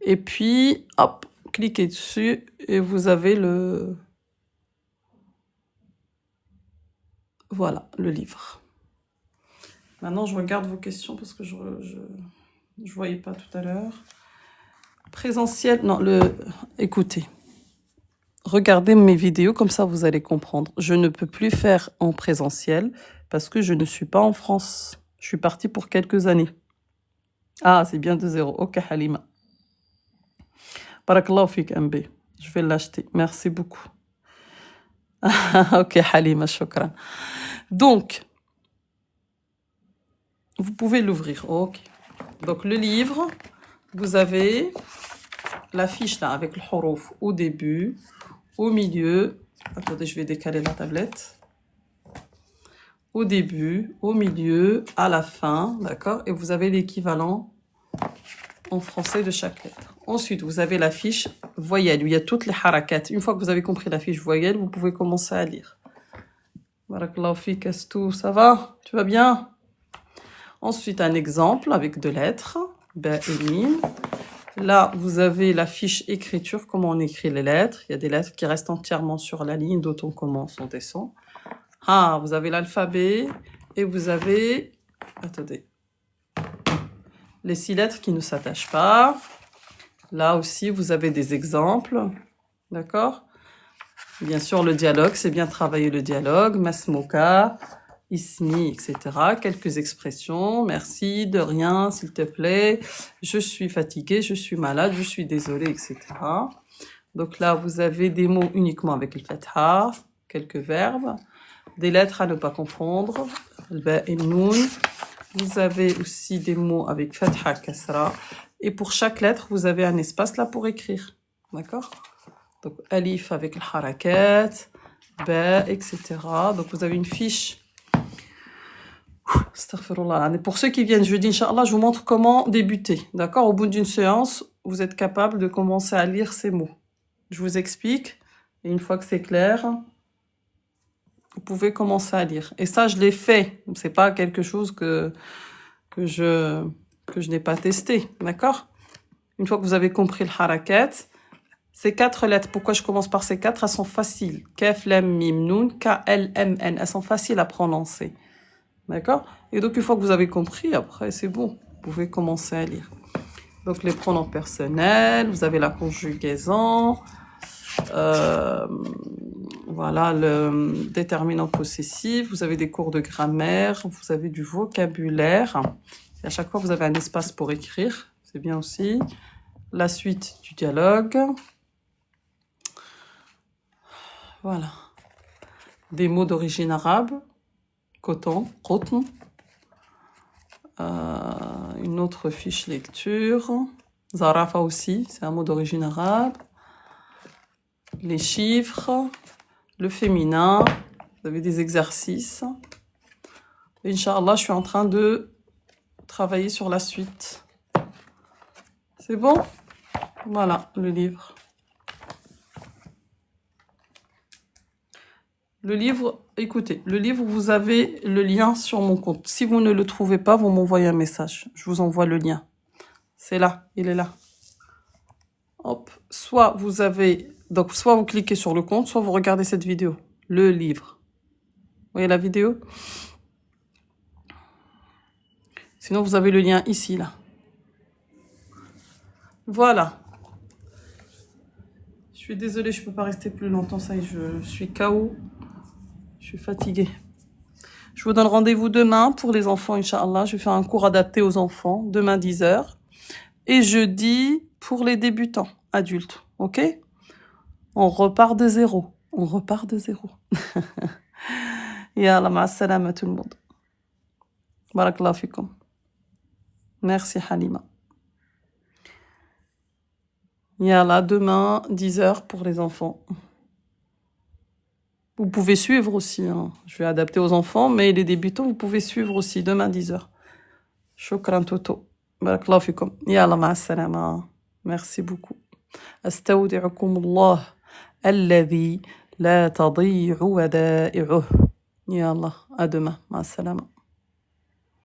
Et puis, hop, cliquez dessus et vous avez le... Voilà, le livre. Maintenant, je regarde vos questions parce que je voyais pas tout à l'heure. Présentiel, non, écoutez. Regardez mes vidéos, comme ça vous allez comprendre. Je ne peux plus faire en présentiel parce que je ne suis pas en France. Je suis partie pour quelques années. Ah, c'est bien de zéro. Ok, Halima. Barakallahu fik, MB. Je vais l'acheter. Merci beaucoup. Ok, Halima, shukran. Donc, vous pouvez l'ouvrir. Ok. Donc, le livre, vous avez la fiche là avec le horouf au début, au milieu. Attendez, je vais décaler la tablette. Au début, au milieu, à la fin, d'accord? Et vous avez l'équivalent en français de chaque lettre. Ensuite, vous avez la fiche voyelle, où il y a toutes les harakat. Une fois que vous avez compris la fiche voyelle, vous pouvez commencer à lire. Barakallahu fik, Astou, ça va? Tu vas bien? Ensuite, un exemple avec deux lettres, ba et mim. Là, vous avez la fiche écriture, comment on écrit les lettres. Il y a des lettres qui restent entièrement sur la ligne, d'autres on commence, on descend. Ah, vous avez l'alphabet et vous avez... Attendez. Les 6 lettres qui ne s'attachent pas. Là aussi, vous avez des exemples. D'accord? Bien sûr, le dialogue, c'est bien travailler le dialogue. Masmoka, ismi, etc. Quelques expressions. Merci, de rien, s'il te plaît. Je suis fatiguée, je suis malade, je suis désolée, etc. Donc là, vous avez des mots uniquement avec le fatha, quelques verbes. Des lettres à ne pas confondre. Le ba et le noun. Vous avez aussi des mots avec fatha, kasra. Et pour chaque lettre, vous avez un espace là pour écrire. D'accord? Donc, alif avec le harakat, ba, etc. Donc, vous avez une fiche. Astaghfirullah. Et pour ceux qui viennent jeudi, Inch'Allah, je vous montre comment débuter. D'accord? Au bout d'une séance, vous êtes capable de commencer à lire ces mots. Je vous explique. Et une fois que c'est clair, vous pouvez commencer à lire. Et ça, je l'ai fait. C'est pas quelque chose que je n'ai pas testé. D'accord? Une fois que vous avez compris le harakat, ces 4 lettres, pourquoi je commence par ces 4? Elles sont faciles. Kaf, lam, mim, noun, K-L-M-N. Elles sont faciles à prononcer. D'accord? Et donc, une fois que vous avez compris, après, c'est bon. Vous pouvez commencer à lire. Donc, les pronoms personnels, vous avez la conjugaison, voilà, le déterminant possessif, vous avez des cours de grammaire, vous avez du vocabulaire. Et à chaque fois, vous avez un espace pour écrire. C'est bien aussi. La suite du dialogue. Voilà. Des mots d'origine arabe. Coton, coton. Une autre fiche lecture. Zarafa aussi, c'est un mot d'origine arabe. Les chiffres. Le féminin. Vous avez des exercices. Inch'Allah, je suis en train de travailler sur la suite. C'est bon? Voilà, le livre. Le livre, écoutez, le livre, vous avez le lien sur mon compte. Si vous ne le trouvez pas, vous m'envoyez un message. Je vous envoie le lien. C'est là, il est là. Hop, soit vous avez... Donc, soit vous cliquez sur le compte, soit vous regardez cette vidéo. Le livre. Vous voyez la vidéo? Sinon, vous avez le lien ici, là. Voilà. Je suis désolée, je ne peux pas rester plus longtemps. Ça y est, je suis KO. Je suis fatiguée. Je vous donne rendez-vous demain pour les enfants, Inch'Allah. Je vais faire un cours adapté aux enfants, demain 10h. Et jeudi pour les débutants, adultes. Ok? On repart de zéro. On repart de zéro. Yallah, ma salam à tout le monde. Barakallahu fikum. Merci Halima. Yallah, demain 10h pour les enfants. Vous pouvez suivre aussi. Hein. Je vais adapter aux enfants, mais les débutants, vous pouvez suivre aussi demain 10h. Shukran Toto. Barakallahu fikum. Yallah, ma salama. Merci beaucoup. أستودعكم الله الذي لا تضيع ودائعه. يلا à demain. مع السلامة.